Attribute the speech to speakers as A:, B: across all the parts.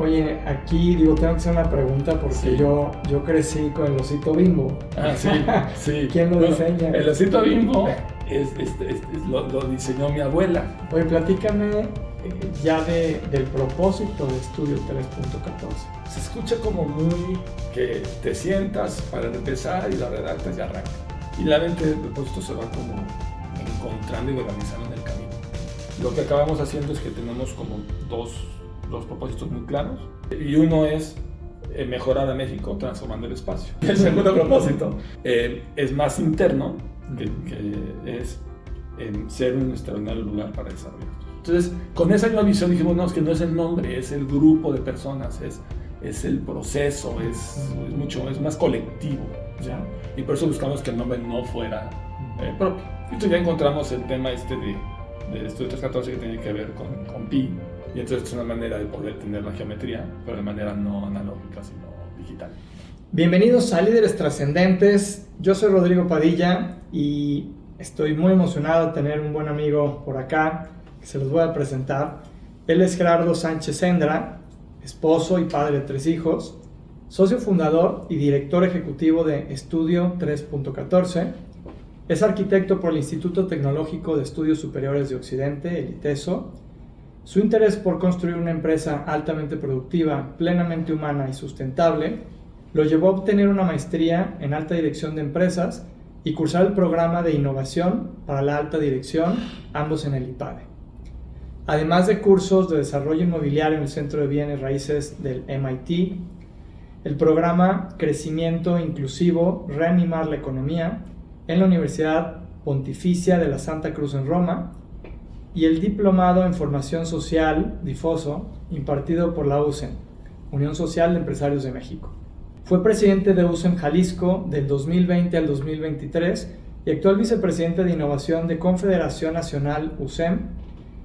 A: Oye, aquí digo, tengo que hacer una pregunta porque
B: Sí.
A: yo crecí con el osito Bimbo.
B: Ah, sí, sí.
A: ¿Quién lo diseña?
B: El osito Bimbo lo diseñó mi abuela.
A: Oye, platícame ya del propósito de Estudio 3.14.
B: Se escucha como muy que te sientas para empezar y la redactas y arranca. Y la mente del propósito se va como encontrando y organizando en el camino. Lo que acabamos haciendo es que tenemos como dos propósitos muy claros. Y uno es mejorar a México transformando el espacio. El segundo propósito es más interno, que es ser un extraordinario lugar para desarrollar. Entonces, con esa misma visión dijimos, no, es que no es el nombre, es el grupo de personas, es el proceso, es más colectivo, ¿ya? Y por eso buscamos que el nombre no fuera propio. Y entonces ya encontramos el tema de Estudio 314 que tiene que ver con pi, y entonces es una manera de poder tener la geometría, pero de manera no analógica, sino digital.
A: Bienvenidos a Líderes Trascendentes. Yo soy Rodrigo Padilla y estoy muy emocionado de tener un buen amigo por acá que se los voy a presentar. Él es Gerardo Sánchez Endra, esposo y padre de 3 hijos, socio fundador y director ejecutivo de Estudio 3.14. Es arquitecto por el Instituto Tecnológico de Estudios Superiores de Occidente, el ITESO. Su interés por construir una empresa altamente productiva, plenamente humana y sustentable lo llevó a obtener una maestría en alta dirección de empresas y cursar el programa de innovación para la alta dirección, ambos en el IPADE. Además de cursos de desarrollo inmobiliario en el Centro de Bienes Raíces del MIT, el programa Crecimiento Inclusivo, Reanimar la Economía en la Universidad Pontificia de la Santa Cruz en Roma, y el Diplomado en Formación Social Difoso impartido por la USEM, Unión Social de Empresarios de México. Fue presidente de USEM Jalisco del 2020 al 2023 y actual vicepresidente de Innovación de Confederación Nacional USEM,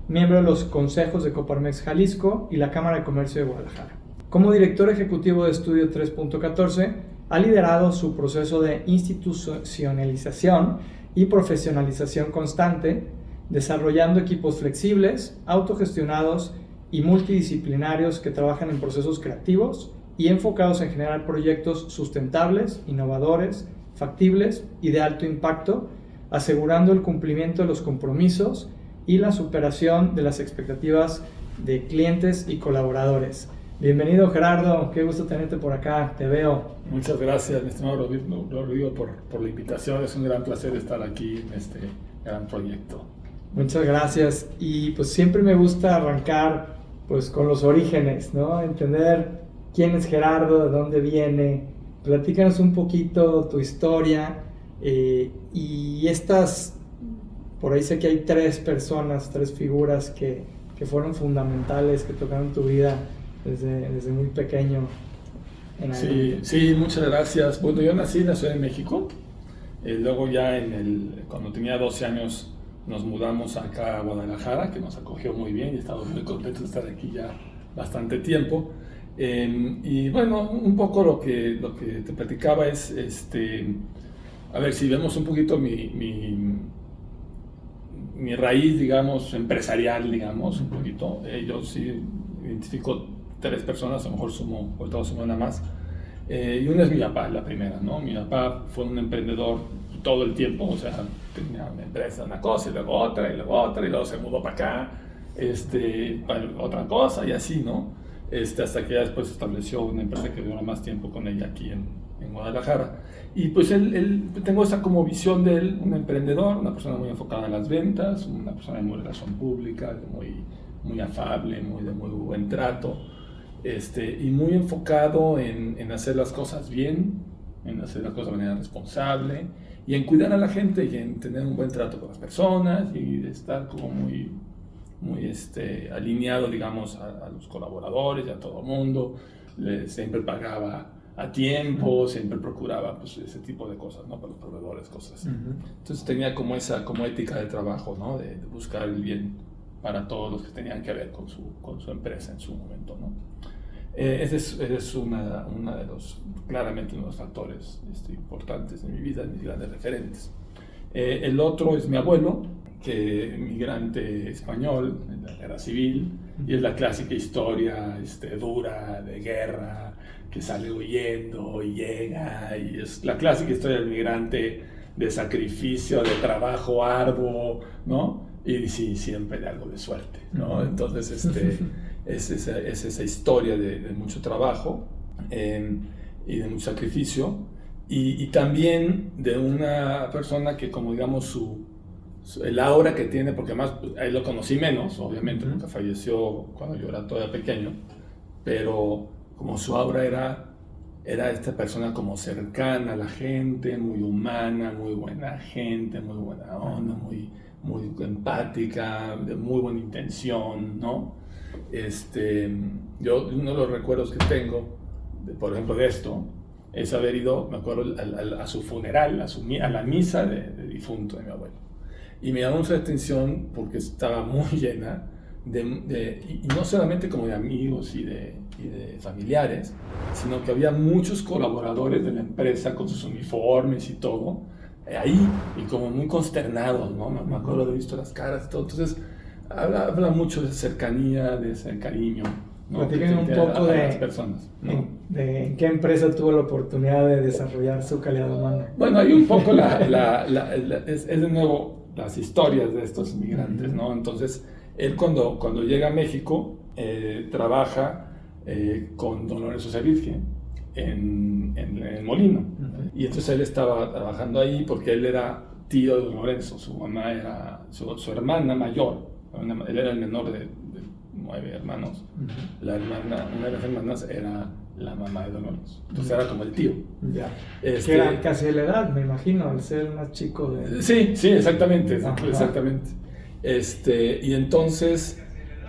A: miembro de los consejos de Coparmex Jalisco y la Cámara de Comercio de Guadalajara. Como director ejecutivo de Estudio 3.14, ha liderado su proceso de institucionalización y profesionalización constante, desarrollando equipos flexibles, autogestionados y multidisciplinarios que trabajan en procesos creativos y enfocados en generar proyectos sustentables, innovadores, factibles y de alto impacto, asegurando el cumplimiento de los compromisos y la superación de las expectativas de clientes y colaboradores. Bienvenido, Gerardo, qué gusto tenerte por acá, te veo.
B: Muchas gracias, mi estimado Rodrigo, por la invitación. Es un gran placer estar aquí en este gran proyecto.
A: Muchas gracias, y pues siempre me gusta arrancar pues con los orígenes, ¿no? Entender quién es Gerardo, de dónde viene. Platícanos un poquito tu historia, y por ahí sé que hay 3 personas, 3 figuras que fueron fundamentales, que tocaron tu vida desde muy pequeño.
B: Sí, muchas gracias. Bueno, yo nací en la Ciudad de México, luego ya cuando tenía 12 años nos mudamos acá a Guadalajara, que nos acogió muy bien y estamos muy contentos de estar aquí ya bastante tiempo. Y bueno, un poco lo que te platicaba es, a ver, si vemos un poquito mi raíz, digamos, empresarial, digamos, un poquito, yo sí identifico 3 personas, a lo mejor ahorita sumo una más, y una es mi papá, la primera, ¿no? Mi papá fue un emprendedor todo el tiempo, o sea, tenía una empresa, una cosa, y luego otra, y luego se mudó para acá, para otra cosa, y así, ¿no? Hasta que ya después estableció una empresa que duró más tiempo con ella aquí en Guadalajara. Y pues tengo esa como visión de él, un emprendedor, una persona muy enfocada en las ventas, una persona de muy relación pública, muy afable, de muy buen trato, y muy enfocado en hacer las cosas bien, en hacer las cosas de manera responsable, y en cuidar a la gente, y en tener un buen trato con las personas, y de estar como muy alineado, digamos, a los colaboradores y a todo el mundo. Siempre pagaba a tiempo, siempre procuraba pues, ese tipo de cosas, ¿no? Para los proveedores, cosas así. Entonces tenía como esa ética de trabajo, ¿no? De buscar el bien para todos los que tenían que ver con su empresa en su momento, ¿no? Ese es claramente uno de los factores importantes de mi vida, de mis grandes referentes. El otro es mi abuelo, que migrante español en la guerra civil, Y es la clásica historia dura de guerra, que sale huyendo y llega, y es la clásica historia del migrante de sacrificio, de trabajo arduo, ¿no? Y sí, siempre de algo de suerte, ¿no? Entonces, es esa historia de mucho trabajo y de mucho sacrificio, y también de una persona que, como digamos, el aura que tiene, porque además ahí lo conocí menos, obviamente, porque falleció cuando yo era todavía pequeño, pero como su aura era esta persona como cercana a la gente, muy humana, muy buena gente, muy buena onda, muy empática, de muy buena intención, ¿no? Yo, uno de los recuerdos que tengo, por ejemplo, de esto, es haber ido, me acuerdo, a su funeral, a la misa de difunto de mi abuelo. Y me llamó mucha atención porque estaba muy llena y no solamente como de amigos y de familiares, sino que había muchos colaboradores de la empresa con sus uniformes y todo, ahí, y como muy consternados, ¿no? Me acuerdo de haber visto las caras y todo. Entonces, habla mucho de cercanía, de ese cariño, ¿no?
A: Platíquenme un poco
B: de las personas, ¿no?
A: de en qué empresa tuvo la oportunidad de desarrollar su calidad humana.
B: Bueno, hay un poco es de nuevo las historias de estos inmigrantes, ¿no? Entonces, él cuando llega a México, trabaja con don Lorenzo Servirgen en el Molino. Y entonces él estaba trabajando ahí porque él era tío de don Lorenzo. Su mamá era su hermana mayor. Él era el menor de 9 hermanos. Una de las hermanas era la mamá de don Lorenzo. Entonces era como el tío.
A: Ya. Que era casi de la edad, me imagino, al ser más chico de...
B: Sí, exactamente. Exactamente. Y entonces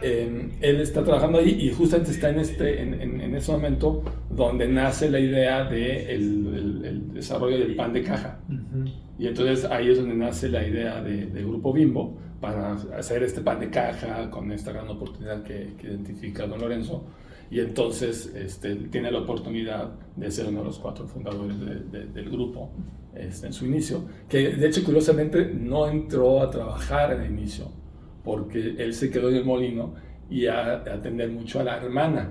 B: él está trabajando ahí y justamente está en ese momento donde nace la idea del desarrollo del pan de caja. Y entonces ahí es donde nace la idea de Grupo Bimbo para hacer este pan de caja con esta gran oportunidad que identifica don Lorenzo. Y entonces tiene la oportunidad de ser uno de los 4 fundadores del grupo en su inicio, que de hecho curiosamente no entró a trabajar en el inicio, porque él se quedó en el molino y a atender mucho a la hermana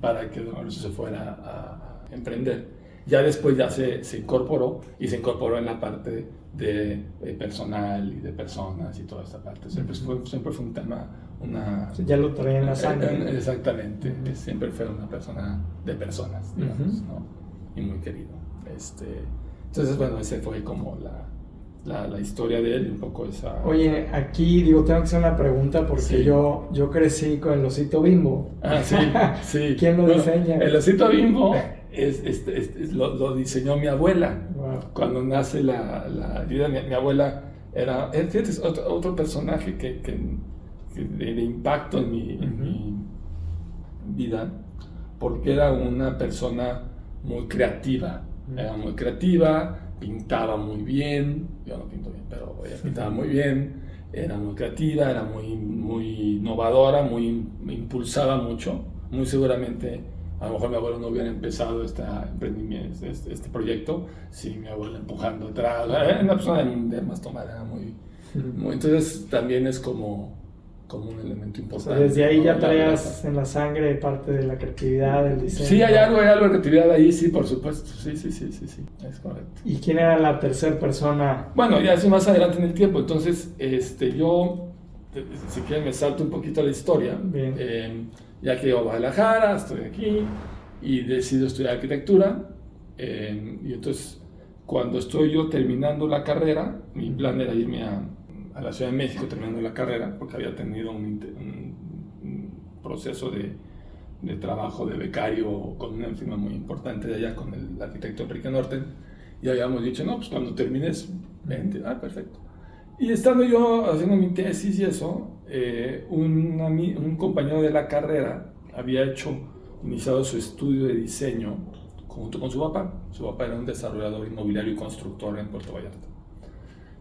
B: para que don Lorenzo se fuera a emprender. Ya después ya se incorporó en la parte de personal y de personas y toda esta parte. Siempre fue un tema,
A: ya lo traía en la sangre.
B: Exactamente, siempre fue una persona de personas, digamos, ¿no? Y muy querido. Entonces, bueno, ese fue como la historia de él y un poco esa...
A: Oye, aquí tengo que hacer una pregunta porque
B: sí.
A: yo crecí con el osito Bimbo.
B: Ah, sí.
A: ¿Quién lo diseña?
B: El osito Bimbo lo diseñó mi abuela.
A: Wow.
B: Cuando nace la vida, mi abuela era... Fíjate, es otro personaje que de impacto en mi vida, porque era una persona muy creativa. Era muy creativa, pintaba muy bien, yo no pinto bien, pero ella pintaba muy bien, era muy creativa, era muy innovadora, impulsaba mucho. Muy seguramente, a lo mejor mi abuelo no hubiera empezado este proyecto sin mi abuelo empujando atrás. Era una persona de más tomada, muy, entonces también es como un elemento importante.
A: O sea, desde ahí ya traías en la sangre parte de la creatividad, del diseño.
B: Sí, hay algo de creatividad ahí, sí, por supuesto. Sí, es correcto.
A: ¿Y quién era la tercera persona?
B: Bueno, ya es más adelante en el tiempo. Entonces, yo, si quieren, me salto un poquito la historia.
A: Bien.
B: Ya que llego a Guadalajara, estoy aquí y decido estudiar arquitectura. Y entonces, cuando estoy yo terminando la carrera, mi plan era irme a la Ciudad de México terminando la carrera, porque había tenido un proceso de trabajo de becario con una firma muy importante de allá, con el arquitecto Enrique Norten, y habíamos dicho, no, pues cuando termines, vente. Perfecto. Y estando yo haciendo mi tesis y eso, un compañero de la carrera había iniciado su estudio de diseño junto con su papá. Su papá era un desarrollador inmobiliario y constructor en Puerto Vallarta.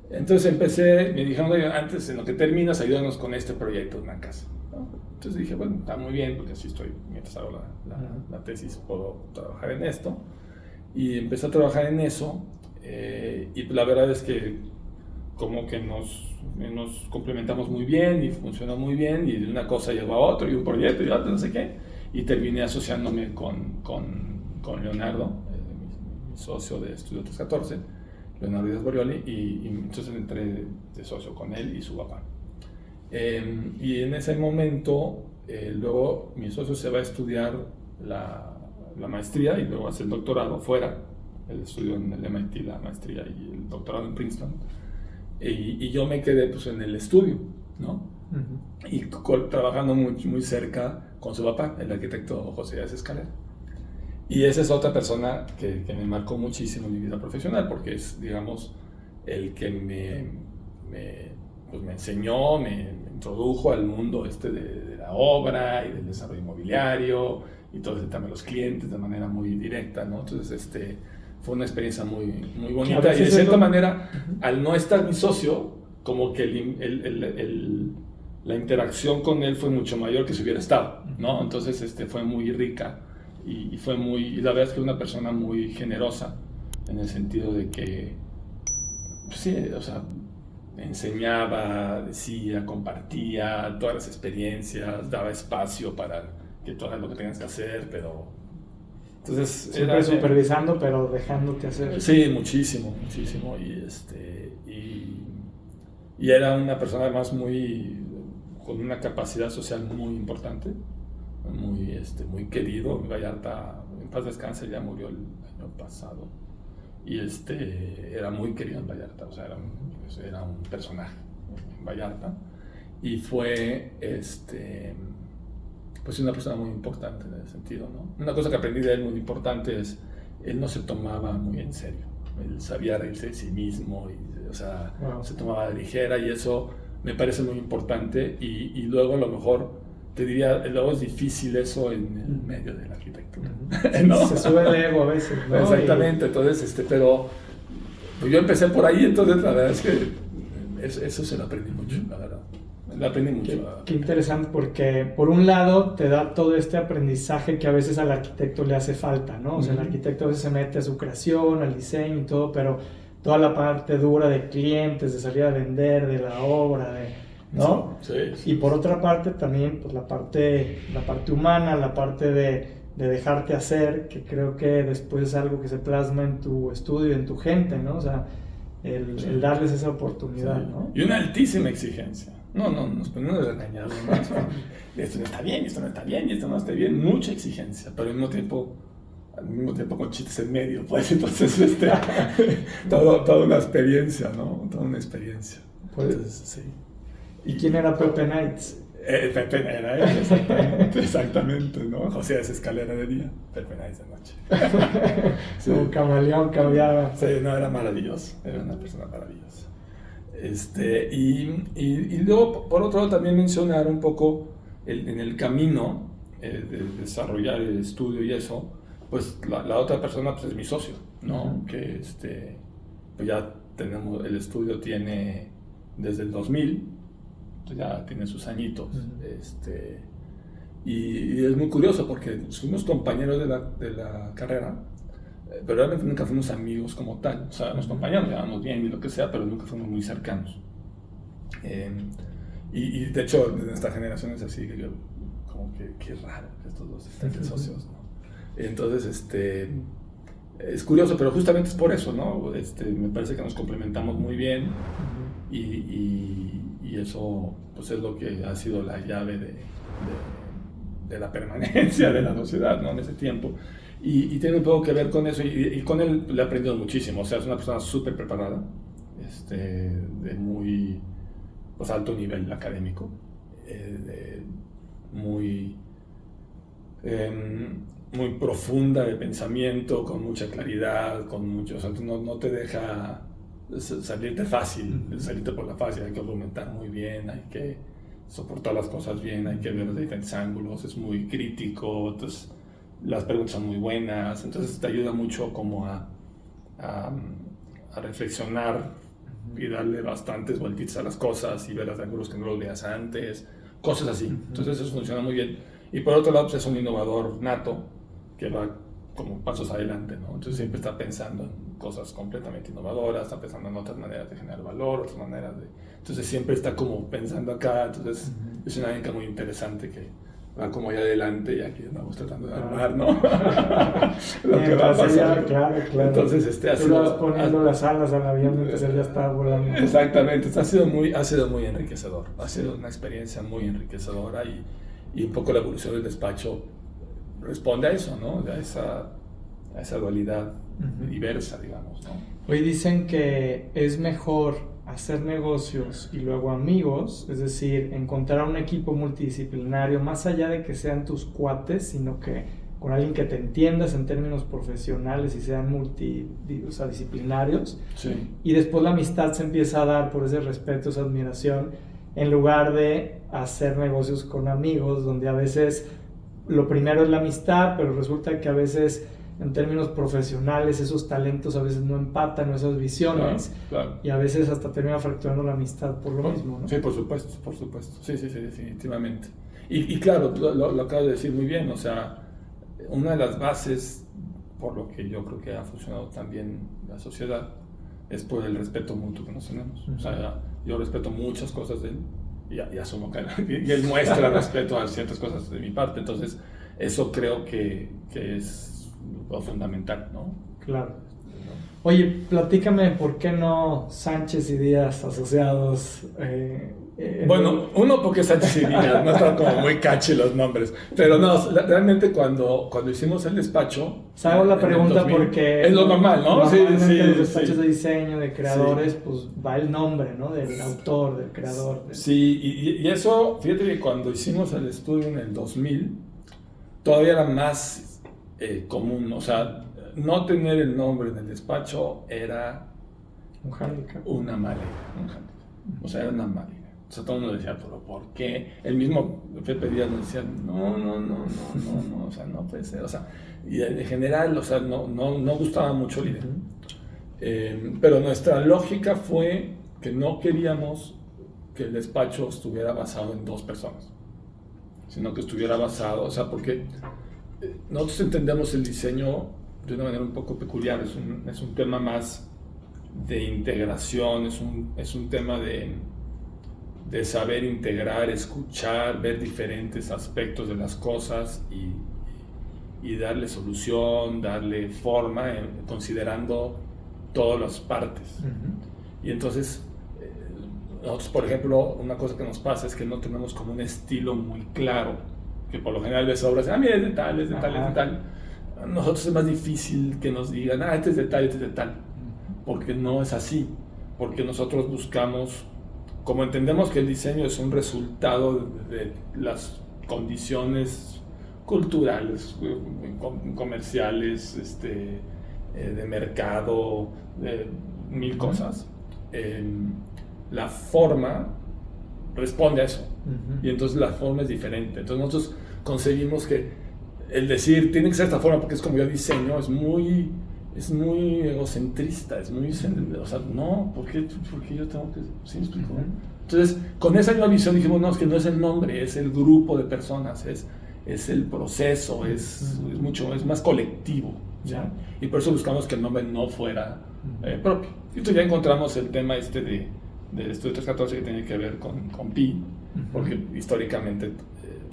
B: Entonces me dijeron, antes en lo que terminas, ayúdanos con este proyecto de una casa, ¿no? Entonces dije, bueno, está muy bien, porque así estoy, mientras hago la tesis, puedo trabajar en esto. Y empecé a trabajar en eso, y la verdad es que como que nos complementamos muy bien y funcionó muy bien, y de una cosa llegó a otro, y un proyecto y otro, no sé qué, y terminé asociándome con Leonardo, mi socio de Estudio 314, Leonardo Díaz Borioli, y entonces entré de socio con él y su papá. Y en ese momento, luego mi socio se va a estudiar la maestría y luego hace el doctorado fuera. Él estudió en el MIT la maestría y el doctorado en Princeton. Y yo me quedé pues en el estudio, ¿no? Uh-huh. Y trabajando muy cerca con su papá, el arquitecto José Díaz Escalera. Y esa es otra persona que me marcó muchísimo en mi vida profesional, porque es, digamos, el que me enseñó, me introdujo al mundo de la obra y del desarrollo inmobiliario y todo ese tema de los clientes de manera muy directa, ¿no? Entonces, fue una experiencia muy bonita, y de cierta manera, al no estar mi socio, como que la interacción con él fue mucho mayor que si hubiera estado, ¿no? Entonces fue muy rica y la verdad es que una persona muy generosa, en el sentido de que, pues sí, o sea, enseñaba, decía, compartía todas las experiencias, daba espacio para que tú hagas lo que tengas que hacer, pero... Entonces,
A: siempre supervisando, pero dejándote hacer.
B: Sí, muchísimo. Y era una persona además con una capacidad social muy importante, muy querido. Vallarta, en paz descanse, ya murió el año pasado. Y era muy querido en Vallarta, o sea, era un personaje en Vallarta. Y fue pues una persona muy importante en ese sentido, ¿no? Una cosa que aprendí de él muy importante es, él no se tomaba muy en serio, él sabía reírse de sí mismo, o sea, wow, se tomaba de ligera, y eso me parece muy importante, y luego a lo mejor, te diría, luego es difícil eso en el medio de la arquitectura,
A: ¿no? Se sube el ego a veces, ¿no?
B: Exactamente, entonces, pero pues yo empecé por ahí, entonces la verdad es que eso se lo aprendí mucho, la verdad. La aprendí mucho.
A: Qué interesante, porque por un lado te da todo este aprendizaje que a veces al arquitecto le hace falta, ¿no? O sea, el arquitecto a veces se mete a su creación, al diseño y todo, pero toda la parte dura de clientes, de salir a vender, de la obra, ¿no?
B: Sí.
A: Y por otra parte también pues, la parte humana, la parte de dejarte hacer, que creo que después es algo que se plasma en tu estudio, en tu gente, ¿no? O sea, el darles esa oportunidad, sí, ¿no?
B: Y una altísima exigencia. No, nos ponemos regañados. Esto no está bien, esto no está bien, esto no está bien. Mucha exigencia, pero al mismo tiempo con chistes en medio, pues. Entonces, toda una experiencia, ¿no? Toda una experiencia.
A: Pues, entonces, sí. ¿Y quién era Pepe Knights?
B: Pepe era él, exactamente, ¿no? José Díaz Escalera de día, Pepe Knights de noche.
A: Sí. Un camaleón cambiaba.
B: Sí, no, era maravilloso, era una persona maravillosa. Y luego, por otro lado, también mencionar un poco en el camino de desarrollar el estudio y eso, pues la otra persona pues, es mi socio, ¿no? Uh-huh. Que pues ya tenemos, el estudio tiene desde el 2000, pues ya tiene sus añitos. Uh-huh. Y es muy curioso porque fuimos compañeros de la carrera, pero realmente nunca fuimos amigos como tal. O sea, nos acompañamos, llevábamos bien y lo que sea, pero nunca fuimos muy cercanos. Y de hecho, de nuestra generación es así, que yo, como que qué raro que estos dos estén de socios, ¿no? Entonces, es curioso, pero justamente es por eso, ¿no? Me parece que nos complementamos muy bien, y eso pues es lo que ha sido la llave de la permanencia de la sociedad, ¿no? En ese tiempo. Y tiene un poco que ver con eso, y con él le he aprendido muchísimo. O sea, es una persona súper preparada, de muy pues, alto nivel académico, muy profunda de pensamiento, con mucha claridad, o sea, no te deja salirte fácil, salirte por la fácil. Hay que argumentar muy bien, hay que soportar las cosas bien, hay que ver los diferentes ángulos, es muy crítico, entonces las preguntas son muy buenas, entonces te ayuda mucho como a reflexionar y darle bastantes vueltitas a las cosas y ver los ángulos que no los veas antes, cosas así. Entonces eso funciona muy bien. Y por otro lado, pues es un innovador nato que va como pasos adelante, ¿no? Entonces siempre está pensando en cosas completamente innovadoras, está pensando en otras maneras de generar valor, otras maneras de... Entonces siempre está como pensando acá, entonces es una dinámica muy interesante que va como allá adelante y aquí estamos tratando de armar, ¿no? Lo que va a pasar.
A: Claro.
B: Entonces,
A: Tú vas poniendo las alas al avión, entonces ya está volando.
B: Exactamente, ha sido muy enriquecedor, ha sido una experiencia muy enriquecedora y un poco la evolución del despacho responde a eso, ¿no? A esa dualidad diversa, digamos, ¿no?
A: Hoy dicen que es mejor hacer negocios y luego amigos, es decir, encontrar un equipo multidisciplinario, más allá de que sean tus cuates, sino que con alguien que te entiendas en términos profesionales y sean disciplinarios.
B: Sí.
A: Y después la amistad se empieza a dar por ese respeto, esa admiración, en lugar de hacer negocios con amigos, donde a veces lo primero es la amistad, pero resulta que a veces en términos profesionales esos talentos a veces no empatan, o esas visiones,
B: claro.
A: Y a veces hasta termina fracturando la amistad por lo mismo, ¿no?
B: Sí, por supuesto. Sí, definitivamente. Y claro, lo acabas de decir muy bien, o sea, una de las bases por lo que yo creo que ha funcionado también la sociedad es por el respeto mutuo que nos tenemos. O sea, yo respeto muchas cosas de él y asumo que y él muestra respeto a ciertas cosas de mi parte, entonces eso creo que es lo fundamental, ¿no?
A: Claro. Oye, platícame por qué no Sánchez y Díaz asociados.
B: Bueno, uno porque Sánchez y Díaz, no están como muy catchy los nombres, pero no, realmente cuando hicimos el despacho...
A: Hago la pregunta 2000, porque...
B: Es lo normal, ¿no?
A: Normalmente los despachos de diseño, de creadores, pues va el nombre, ¿no? Del autor, del creador.
B: Sí, y eso, fíjate que cuando hicimos el estudio en el 2000, todavía era más común, o sea, no tener el nombre en el despacho era
A: un handicap.
B: Una mala idea, un handicap. O sea, era una mala idea. O sea, todo el mundo decía, pero ¿por qué? El mismo Pepe Díaz nos decía, no, o sea, no puede ser. O sea, y en general, o sea, no gustaba mucho la idea. Pero nuestra lógica fue que no queríamos que el despacho estuviera basado en 2 personas, sino que estuviera basado, o sea, porque nosotros entendemos el diseño de una manera un poco peculiar, es un tema más de integración, es un tema de saber integrar, escuchar, ver diferentes aspectos de las cosas y darle solución, darle forma, considerando todas las partes. Y entonces, nosotros, por ejemplo, una cosa que nos pasa es que no tenemos como un estilo muy claro, que por lo general ves obras, mira, es de tal, es de tal, es de tal. Nosotros es más difícil que nos digan, este es de tal, este es de tal, porque no es así, porque nosotros buscamos, como entendemos que el diseño es un resultado de las condiciones culturales, comerciales, de mercado, de mil cosas, la forma responde a eso, y entonces la forma es diferente. Entonces nosotros concebimos que el decir tiene que ser esta forma porque es como yo diseño es muy egocentrista, es muy, o sea, no, porque yo tengo que, ¿sí me explico? Entonces con esa misma visión dijimos, no, es que no es el nombre, es el grupo de personas, es el proceso, es más colectivo, ¿ya? Y por eso buscamos que el nombre no fuera propio. Y entonces ya encontramos el tema del estudio 314 que tiene que ver con Pi, porque históricamente,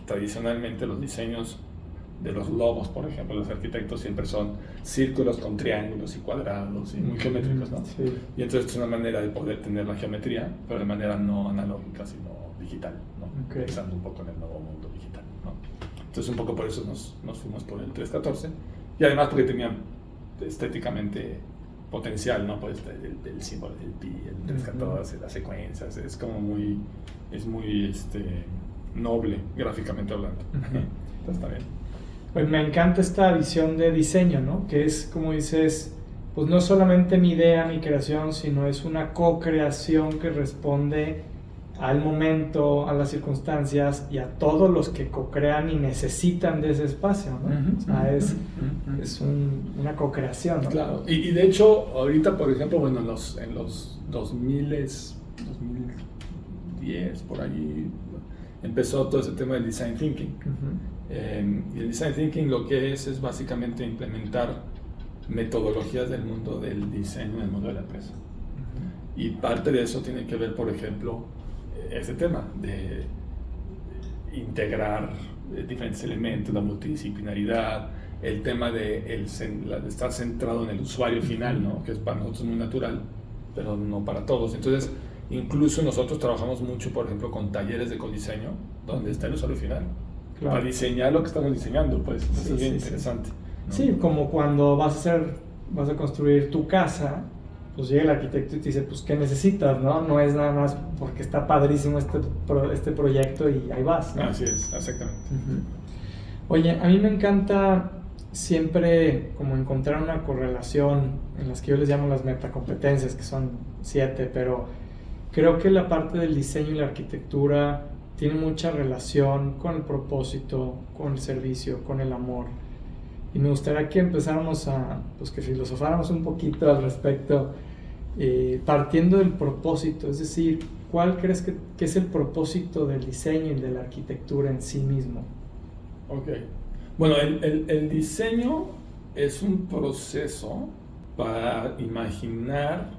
B: tradicionalmente los diseños de los logos, por ejemplo, los arquitectos siempre son círculos con triángulos y cuadrados y muy geométricos, ¿no? Sí. Y entonces es una manera de poder tener la geometría, pero de manera no analógica, sino digital, ¿no? Pensando un poco en el nuevo mundo digital, ¿no? Entonces un poco por eso nos fuimos por el 314 y además porque tenían estéticamente potencial, ¿no? Pues el símbolo del pi, el 314, las secuencias, es como muy noble gráficamente hablando. Entonces está bien.
A: Pues me encanta esta visión de diseño, ¿no? Que es, como dices, pues no solamente mi idea, mi creación, sino es una co-creación que responde al momento, a las circunstancias y a todos los que co-crean y necesitan de ese espacio, ¿no? O sea, es una co-creación, ¿no?
B: Claro, y de hecho, ahorita, por ejemplo, bueno, en los 2010, por ahí, empezó todo ese tema del design thinking. Y el Design Thinking lo que es básicamente implementar metodologías del mundo del diseño en el mundo de la empresa. Y parte de eso tiene que ver, por ejemplo, este tema de integrar diferentes elementos, la multidisciplinaridad, el tema de estar centrado en el usuario final, ¿no? Que es para nosotros muy natural, pero no para todos. Entonces, incluso nosotros trabajamos mucho, por ejemplo, con talleres de codiseño, donde está el usuario final, claro, para diseñar lo que estamos diseñando, pues eso es bien interesante, ¿no?
A: Sí, como cuando vas a construir tu casa, pues llega el arquitecto y te dice, pues, ¿qué necesitas? No es nada más porque está padrísimo este proyecto y ahí vas, ¿no?
B: Así es, exactamente.
A: Oye, a mí me encanta siempre como encontrar una correlación en las que yo les llamo las metacompetencias, que son 7, pero creo que la parte del diseño y la arquitectura tiene mucha relación con el propósito, con el servicio, con el amor. Y me gustaría que empezáramos pues que filosofáramos un poquito al respecto, partiendo del propósito, es decir, ¿cuál crees que es el propósito del diseño y de la arquitectura en sí mismo?
B: Ok. Bueno, el diseño es un proceso para imaginar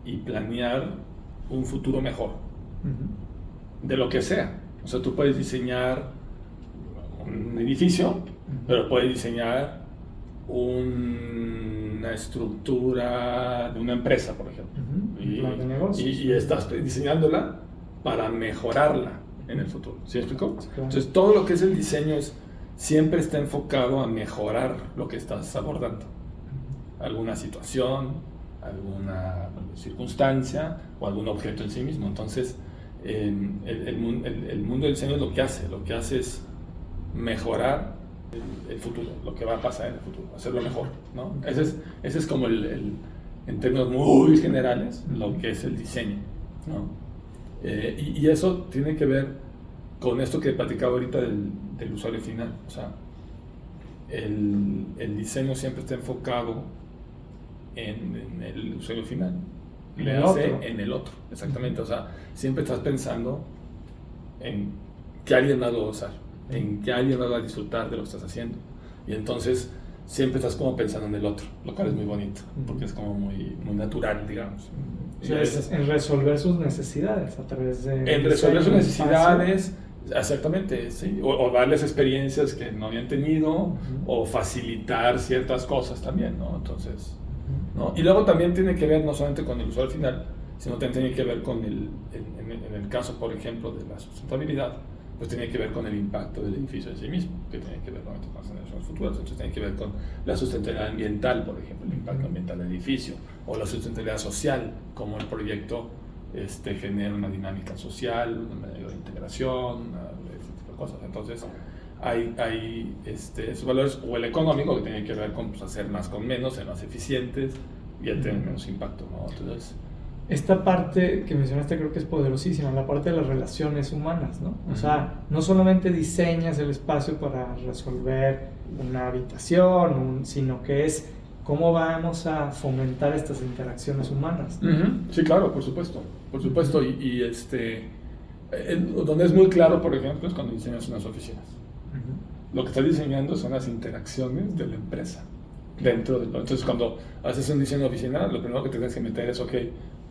B: y planear un futuro mejor, de lo que sea. O sea, tú puedes diseñar un edificio, pero puedes diseñar una estructura de una empresa, por ejemplo. Y estás diseñándola para mejorarla en el futuro. ¿Sí me explico? Sí, claro. Entonces, todo lo que es el diseño siempre está enfocado a mejorar lo que estás abordando. Alguna situación, alguna circunstancia o algún objeto en sí mismo. Entonces, el mundo del diseño lo que hace es mejorar el futuro, lo que va a pasar en el futuro, hacerlo mejor, ¿no? Ese es como en términos muy generales, lo que es el diseño, ¿no? Y eso tiene que ver con esto que platicaba ahorita del usuario final. O sea, el diseño siempre está enfocado en el usuario final, en el otro, exactamente. O sea, siempre estás pensando en que alguien más lo va a usar, en que alguien más va a disfrutar de lo que estás haciendo. Y entonces siempre estás como pensando en el otro, lo cual es muy bonito, porque es como muy, muy natural, digamos.
A: O sea, en resolver sus necesidades a través de...
B: En resolver sus necesidades, exactamente, sí. O darles experiencias que no habían tenido, o facilitar ciertas cosas también, ¿no? Entonces, ¿no? Y luego también tiene que ver no solamente con el usuario final, sino también tiene que ver con en el caso, por ejemplo, de la sustentabilidad, pues tiene que ver con el impacto del edificio en sí mismo, que tiene que ver con las generaciones futuras. Entonces tiene que ver con la sustentabilidad ambiental, por ejemplo, el impacto ambiental del edificio, o la sustentabilidad social, como el proyecto genera una dinámica social, una mayor integración, ese tipo de cosas. Entonces hay esos valores, o el económico, que tiene que ver con pues, hacer más con menos, ser más eficientes y tener menos impacto, ¿no? Entonces,
A: esta parte que mencionaste creo que es poderosísima, la parte de las relaciones humanas, ¿no? O sea, no solamente diseñas el espacio para resolver una habitación, sino que es cómo vamos a fomentar estas interacciones humanas, ¿no?
B: Sí, claro, por supuesto. Y donde es muy claro, por ejemplo, es cuando diseñas unas oficinas. Lo que estás diseñando son las interacciones de la empresa dentro de... Entonces, cuando haces un diseño de oficina, lo primero que tienes que meter es,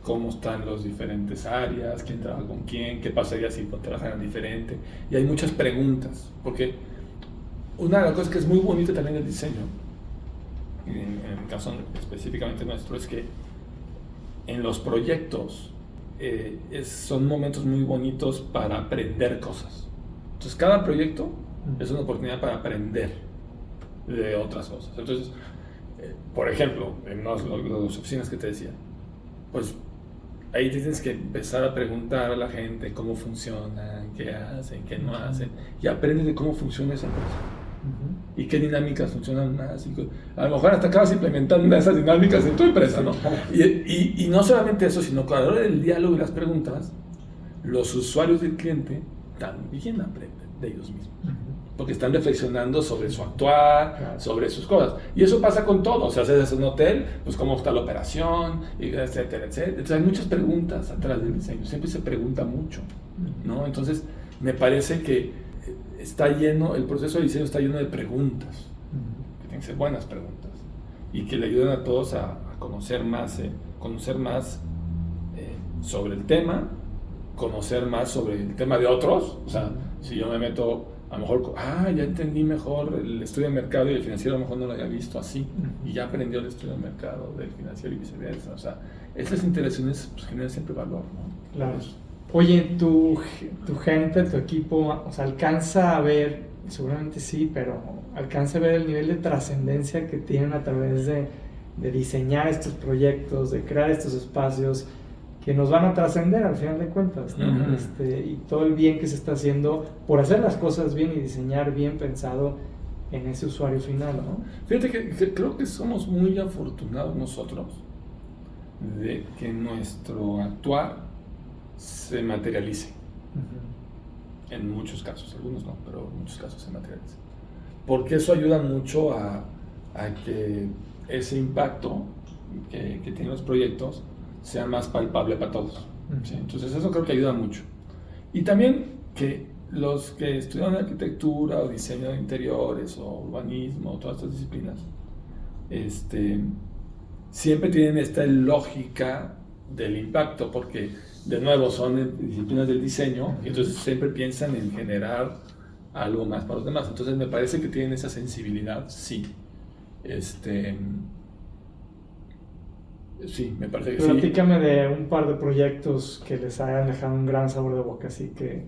B: cómo están las diferentes áreas, quién trabaja con quién, qué pasaría si trabajaran diferente. Y hay muchas preguntas, porque una de las cosas que es muy bonita también del diseño, en el caso específicamente nuestro, es que en los proyectos son momentos muy bonitos para aprender cosas. Entonces, cada proyecto es una oportunidad para aprender de otras cosas. Entonces, por ejemplo, en las oficinas que te decía, pues ahí tienes que empezar a preguntar a la gente cómo funcionan, qué hacen, qué no hacen, y aprendes de cómo funciona esa empresa. Y qué dinámicas funcionan más. A lo mejor hasta acabas implementando una de esas dinámicas en tu empresa, ¿no? Y no solamente eso, sino que a la hora del diálogo y las preguntas, los usuarios del cliente también aprenden de ellos mismos. Porque están reflexionando sobre su actuar, sobre sus cosas. Y eso pasa con todo. O sea, haces un hotel, pues cómo está la operación, etcétera, etcétera. Entonces hay muchas preguntas atrás del diseño. Siempre se pregunta mucho, ¿no? Entonces me parece que está lleno, el proceso de diseño está lleno de preguntas, que tienen que ser buenas preguntas, y que le ayuden a todos a conocer más sobre el tema, conocer más sobre el tema de otros. O sea, si yo me meto, a lo mejor, ya entendí mejor el estudio de mercado y el financiero a lo mejor no lo había visto así, y ya aprendió el estudio de mercado del financiero y viceversa. O sea, esas interacciones pues, generan siempre valor, ¿no?
A: Claro. Oye, tu gente, tu equipo, o sea, alcanza a ver, seguramente sí, pero alcanza a ver el nivel de trascendencia que tienen a través de diseñar estos proyectos, de crear estos espacios que nos van a trascender al final de cuentas, ¿no? Y todo el bien que se está haciendo por hacer las cosas bien y diseñar bien pensado en ese usuario final, ¿no?
B: Fíjate que creo que somos muy afortunados nosotros de que nuestro actuar se materialice. En muchos casos, algunos no, pero en muchos casos se materializa. Porque eso ayuda mucho a que ese impacto que tienen los proyectos sea más palpable para todos. ¿Sí? Entonces eso creo que ayuda mucho. Y también que los que estudian arquitectura o diseño de interiores o urbanismo o todas estas disciplinas, siempre tienen esta lógica del impacto, porque de nuevo son disciplinas del diseño y entonces siempre piensan en generar algo más para los demás. Entonces me parece que tienen esa sensibilidad, sí. Sí, me parece que sí.
A: Platícame de un par de proyectos que les hayan dejado un gran sabor de boca, así que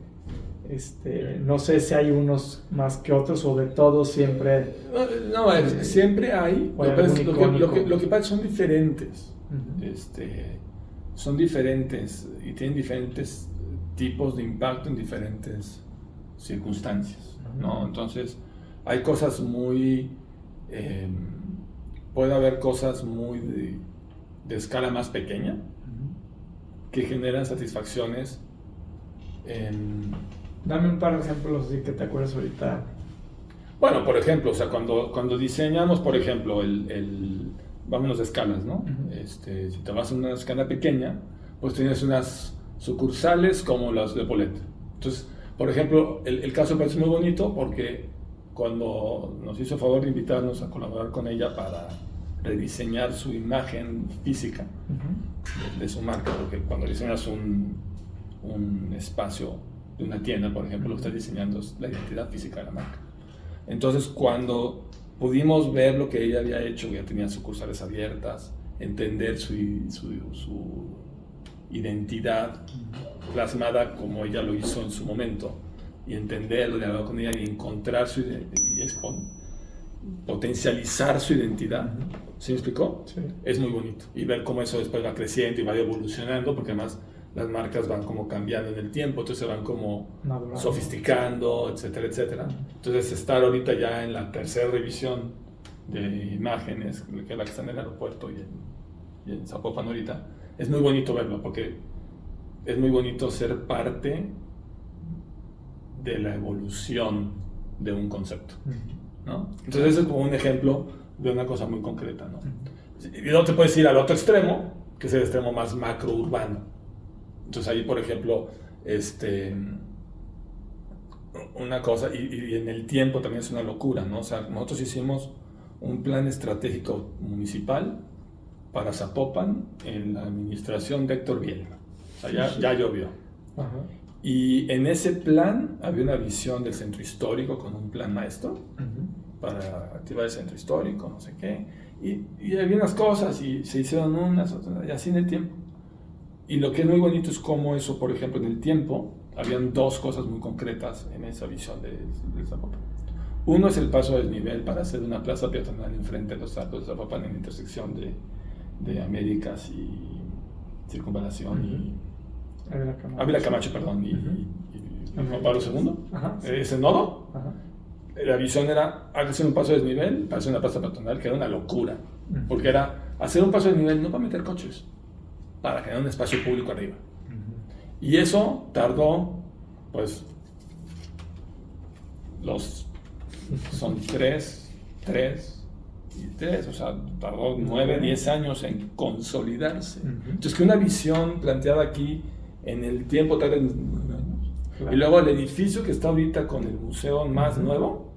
A: no sé si hay unos más que otros o de todos siempre.
B: No, siempre hay. Lo que pasa es que son diferentes. Son diferentes y tienen diferentes tipos de impacto en diferentes circunstancias, ¿no? Entonces, hay cosas muy... puede haber cosas muy de escala más pequeña que generan satisfacciones en...
A: Dame un par de ejemplos que te acuerdas ahorita.
B: Bueno, por ejemplo, o sea, cuando diseñamos, por ejemplo, vámonos de escalas, ¿no? Si te vas a una escala pequeña, pues tienes unas sucursales como las de Polet. Entonces, por ejemplo, el caso me parece muy bonito porque cuando nos hizo favor de invitarnos a colaborar con ella para rediseñar su imagen física de su marca, porque cuando diseñas un espacio de una tienda, por ejemplo, lo que estás diseñando es la identidad física de la marca. Entonces, cuando pudimos ver lo que ella había hecho, ya tenía sucursales abiertas, entender su identidad plasmada como ella lo hizo en su momento, y entenderlo, dialogar con ella y encontrar su identidad, potencializar su identidad. ¿Sí me explicó?
A: Sí.
B: Es muy bonito. Y ver cómo eso después va creciendo y va evolucionando, porque además las marcas van como cambiando en el tiempo, entonces se van como sofisticando, etcétera, etcétera. Entonces estar ahorita ya en la tercera revisión de imágenes, que es la que está en el aeropuerto y en Zapopan ahorita, es muy bonito verlo, porque es muy bonito ser parte de la evolución de un concepto, ¿no? Entonces ese es como un ejemplo de una cosa muy concreta, ¿no? Y luego te puedes ir al otro extremo, que es el extremo más macro urbano. Entonces ahí, por ejemplo, una cosa, y en el tiempo también es una locura, ¿no? O sea, nosotros hicimos un plan estratégico municipal para Zapopan en la administración de Héctor Biel. O sea, ya llovió.
A: Ajá.
B: Y en ese plan había una visión del centro histórico con un plan maestro para activar el centro histórico, no sé qué. Y había unas cosas y se hicieron unas, otras, y así en el tiempo. Y lo que es muy bonito es cómo eso, por ejemplo, en el tiempo, habían dos cosas muy concretas en esa visión de Zapopan. Uno es el paso a desnivel para hacer una plaza peatonal enfrente de los arcos de Zapopan en la intersección de Américas y Circunvalación y Ávila Camacho, perdón, y Juan Pablo II. Ese nodo. La visión era hacer un paso de desnivel para hacer una plaza peatonal, que era una locura, porque era hacer un paso de desnivel no para meter coches, para generar un espacio público arriba. Y eso tardó, pues, son tres, o sea, tardó 9, 10 años en consolidarse. Entonces, que una visión planteada aquí en el tiempo, tal vez 9 años,
A: Claro.
B: Y luego el edificio que está ahorita con el museo más nuevo,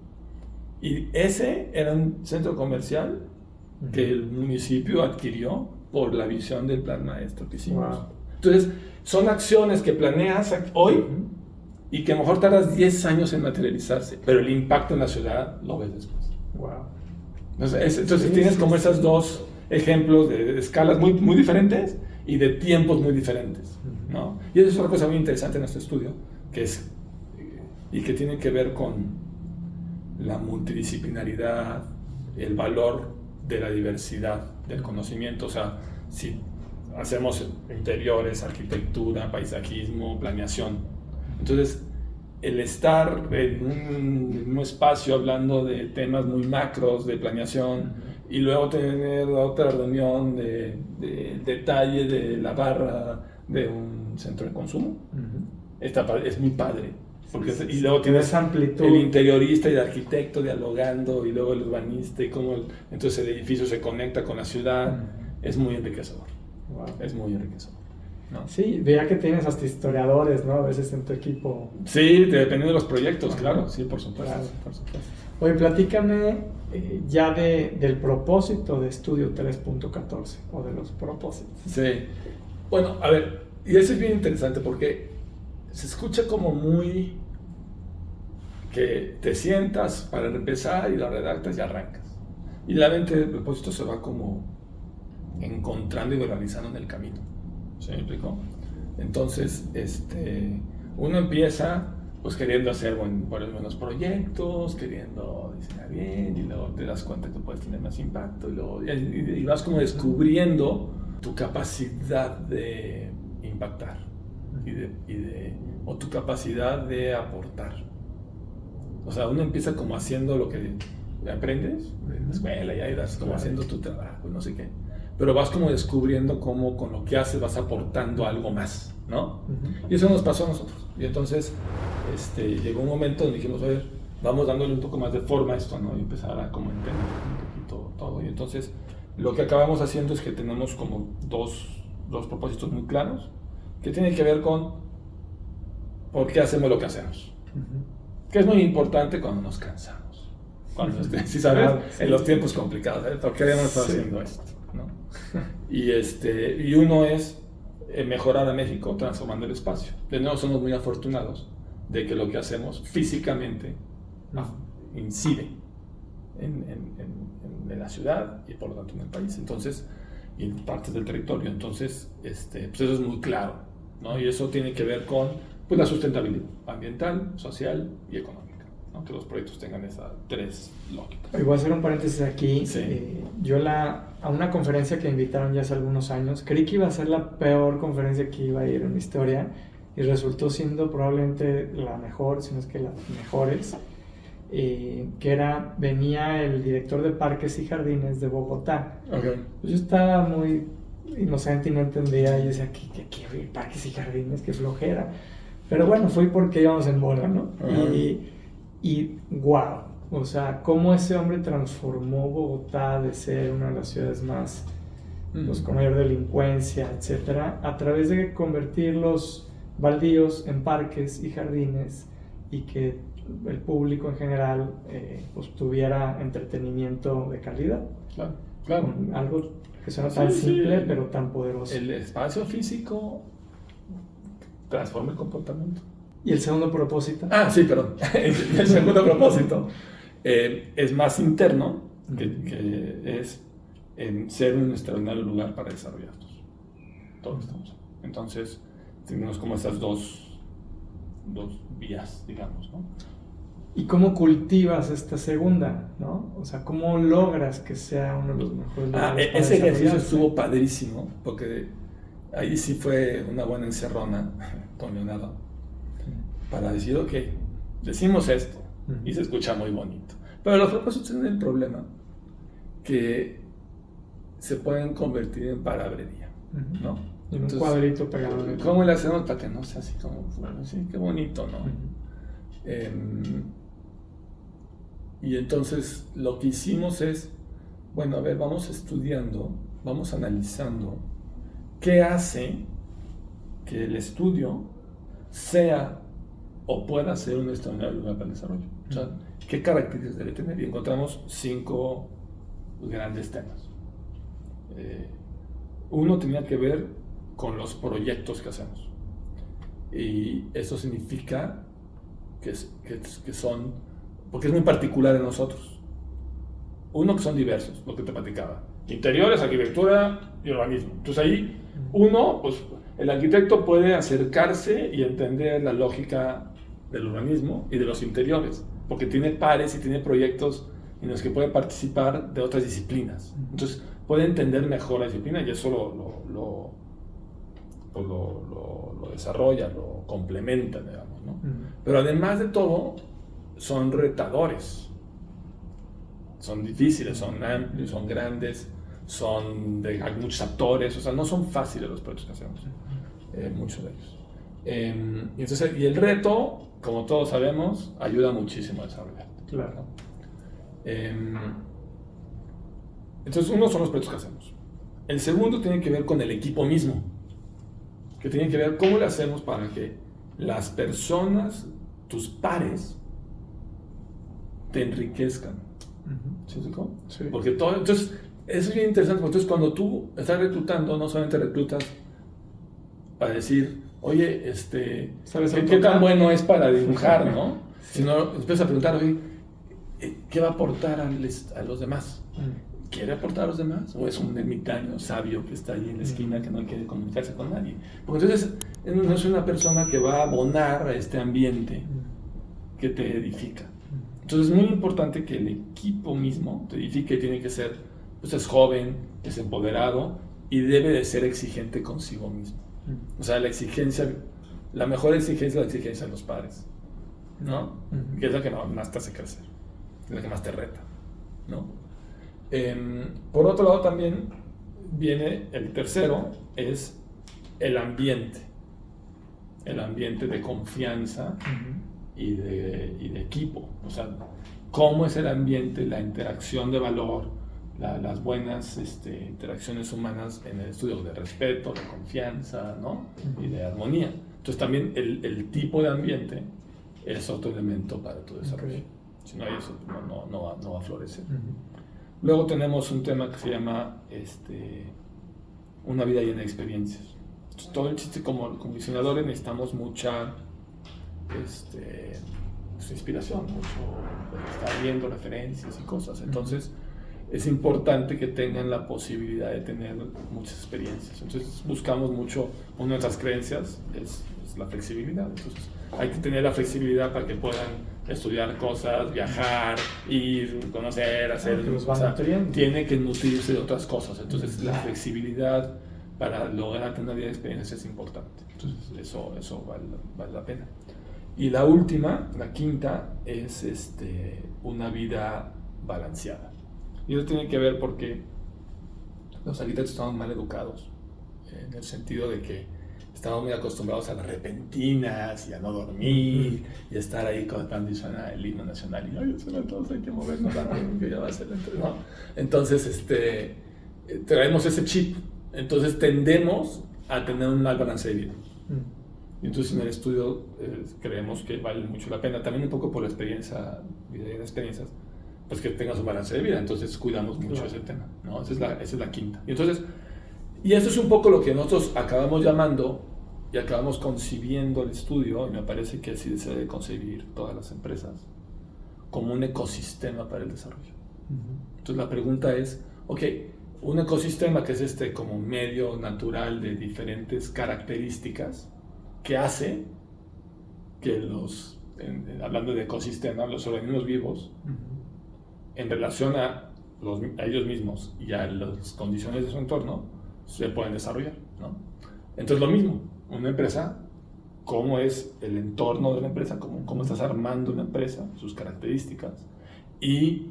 B: y ese era un centro comercial que el municipio adquirió por la visión del plan maestro que hicimos.
A: Wow.
B: Entonces, son acciones que planeas hoy y que a lo mejor tardas 10 años en materializarse, pero el impacto en la ciudad lo ves después.
A: Wow.
B: Entonces tienes como esos dos ejemplos de escalas muy, muy diferentes y de tiempos muy diferentes, ¿no? Y eso es otra cosa muy interesante en nuestro estudio, y que tiene que ver con la multidisciplinaridad, el valor de la diversidad del conocimiento. O sea, si hacemos interiores, arquitectura, paisajismo, planeación, entonces el estar en un espacio hablando de temas muy macros de planeación y luego tener otra reunión de detalle de la barra de un centro de consumo, es muy padre. Porque y luego tienes
A: amplitud.
B: El interiorista y el arquitecto dialogando, y luego el urbanista, y cómo entonces el edificio se conecta con la ciudad. Es muy enriquecedor.
A: Wow.
B: Es muy enriquecedor, ¿no?
A: Sí, veía que tienes hasta historiadores, ¿no? A veces en tu equipo.
B: Sí, dependiendo de los proyectos, claro, sí, por supuesto.
A: Claro.
B: Por supuesto.
A: Oye, platícame ya del propósito de Estudio 3.14, o de los propósitos.
B: Sí. Bueno, a ver, y eso es bien interesante porque se escucha como muy que te sientas para empezar y lo redactas y arrancas. Y la mente del propósito se va como encontrando y verbalizando en el camino. ¿Se me explicó? Entonces, uno empieza pues queriendo hacer buenos proyectos, queriendo diseñar bien, y luego te das cuenta que puedes tener más impacto, y vas como descubriendo tu capacidad de impactar o tu capacidad de aportar. O sea, uno empieza como haciendo lo que aprendes en la escuela, y ahí vas como haciendo tu trabajo, no sé qué. Pero vas como descubriendo cómo con lo que haces vas aportando algo más, ¿no? Y eso nos pasó a nosotros. Y entonces llegó un momento donde dijimos, a ver, vamos dándole un poco más de forma a esto, ¿no? Y empezar a como entender un poquito todo. Y entonces lo que acabamos haciendo es que tenemos como dos propósitos muy claros, que tienen que ver con por qué hacemos lo que hacemos. Que es muy importante cuando nos cansamos. Cuando, ¿sí sabes? Claro, sí. En los tiempos complicados, ¿eh? ¿Por qué debemos estar haciendo esto? ¿No? Y uno es mejorar a México transformando el espacio. De nuevo, somos muy afortunados de que lo que hacemos físicamente incide en la ciudad y por lo tanto en el país, entonces, y en partes del territorio. Entonces, pues eso es muy claro, ¿no? Y eso tiene que ver con pues, la sustentabilidad ambiental, social y económica, ¿no? Que los proyectos tengan esas tres lógicas.
A: Voy a hacer un paréntesis aquí.
B: Sí.
A: Yo a una conferencia que invitaron ya hace algunos años, creí que iba a ser la peor conferencia que iba a ir en mi historia, y resultó siendo probablemente la mejor, si no es que las mejores, venía el director de Parques y Jardines de Bogotá.
B: Okay.
A: Pues yo estaba muy inocente y no entendía, y decía, ¿qué Parques y Jardines? ¡Qué flojera! Pero bueno, fui porque íbamos en bola, ¿no? Y wow, o sea, cómo ese hombre transformó Bogotá de ser una de las ciudades más, pues, con mayor delincuencia, etcétera, a través de convertir los baldíos en parques y jardines, y que el público en general pues tuviera entretenimiento de calidad.
B: Claro, claro.
A: Algo que suena tan simple, pero tan poderoso.
B: El espacio físico transforma el comportamiento.
A: ¿Y el segundo propósito?
B: Sí, perdón. El segundo propósito es más interno, que es ser un extraordinario lugar para desarrollarnos. Todos estamos. Entonces, tenemos como esas dos vías, digamos, ¿no?
A: ¿Y cómo cultivas esta segunda, no? O sea, ¿cómo logras que sea uno de los mejores lugares para
B: ese ejercicio
A: desarrollarse?
B: estuvo padrísimo, porque ahí sí fue una buena encerrona con Leonardo, para decir, ok, decimos esto, y se escucha muy bonito. Pero los propósitos tienen el problema que se pueden convertir en palabrería, ¿no?
A: En un
B: Entonces,
A: cuadrito pegado.
B: ¿cómo le hacemos para que no sea así como, bueno, sí, qué bonito, ¿no? Y entonces lo que hicimos es, bueno, a ver, vamos estudiando, vamos analizando qué hace que el estudio sea o pueda ser un extraordinario lugar para el desarrollo. O sea, ¿qué características debe tener? Y encontramos 5 grandes temas. Uno tenía que ver con los proyectos que hacemos. Y eso significa que son, porque es muy particular en nosotros. Uno, que son diversos, lo que te platicaba. Interiores, arquitectura y urbanismo. Entonces ahí, uno, pues el arquitecto puede acercarse y entender la lógica del urbanismo y de los interiores, porque tiene pares y tiene proyectos en los que puede participar de otras disciplinas. Entonces puede entender mejor la disciplina y eso lo desarrolla, lo complementa, digamos, ¿no? Pero además de todo, son retadores, son difíciles, son amplios, son grandes, hay muchos actores, o sea, no son fáciles los proyectos que hacemos, muchos de ellos. Y el reto, como todos sabemos, ayuda muchísimo a desarrollar.
A: Claro.
B: Entonces, uno son los proyectos que hacemos. El segundo tiene que ver con el equipo mismo, que tiene que ver cómo le hacemos para que las personas, tus pares, te enriquezcan. ¿Sí?
A: Sí.
B: Porque todo, entonces, eso es bien interesante, porque entonces cuando tú estás reclutando, no solamente reclutas para decir, oye, ¿qué tan bueno es para dibujar, no? Sino empiezas a preguntar, oye, ¿qué va a aportar a los demás? ¿Quiere aportar a los demás? ¿O es un ermitaño sabio que está ahí en la esquina que no quiere comunicarse con nadie? Porque entonces no es una persona que va a abonar a este ambiente que te edifica. Entonces es muy importante que el equipo mismo te edifique. Tiene que ser, pues es joven, es empoderado y debe de ser exigente consigo mismo. O sea, la mejor exigencia es la exigencia de los padres, ¿no? Que es la que más te hace crecer, es la que más te reta, ¿no? Por otro lado también viene el tercero, es el ambiente de confianza y de equipo. O sea, cómo es el ambiente, la interacción de valor, las buenas interacciones humanas en el estudio de respeto, de confianza, ¿no? Y de armonía. Entonces también el tipo de ambiente es otro elemento para tu desarrollo. Si no hay eso, no va a florecer. Luego tenemos un tema que se llama una vida llena de experiencias. Entonces, todo el chiste, como diseñadores necesitamos mucha inspiración, mucho estar viendo referencias y cosas. Entonces es importante que tengan la posibilidad de tener muchas experiencias. Entonces buscamos mucho, una de nuestras creencias es la flexibilidad. Entonces hay que tener la flexibilidad para que puedan estudiar cosas, viajar, ir, conocer, hacer. Tiene que nutrirse de otras cosas. Entonces la flexibilidad para lograr tener una vida de experiencias es importante. Entonces eso vale la pena. Y la última, la quinta, es una vida balanceada. Y eso tiene que ver porque los arquitectos estamos mal educados, en el sentido de que estamos muy acostumbrados a las repentinas y a no dormir y a estar ahí cuando suena el himno nacional y ay, suena todos, hay que movernos rápido que ya va a ser ¿no? Entonces traemos ese chip, entonces tendemos a tener un mal balance de vida. Y entonces en el estudio creemos que vale mucho la pena, también un poco por la experiencia, vida de experiencias, pues que tengas un balance de vida. Entonces cuidamos mucho ese tema, ¿no? Esa es la quinta. Y esto es un poco lo que nosotros acabamos llamando y acabamos concibiendo el estudio, y me parece que así se debe concebir todas las empresas, como un ecosistema para el desarrollo. Entonces la pregunta es, ok, un ecosistema que es como medio natural de diferentes características, que hace que hablando de ecosistema, los organismos vivos, en relación a ellos mismos y a las condiciones de su entorno, se pueden desarrollar, ¿no? Entonces lo mismo, una empresa, cómo es el entorno de la empresa, cómo estás armando una empresa, sus características, y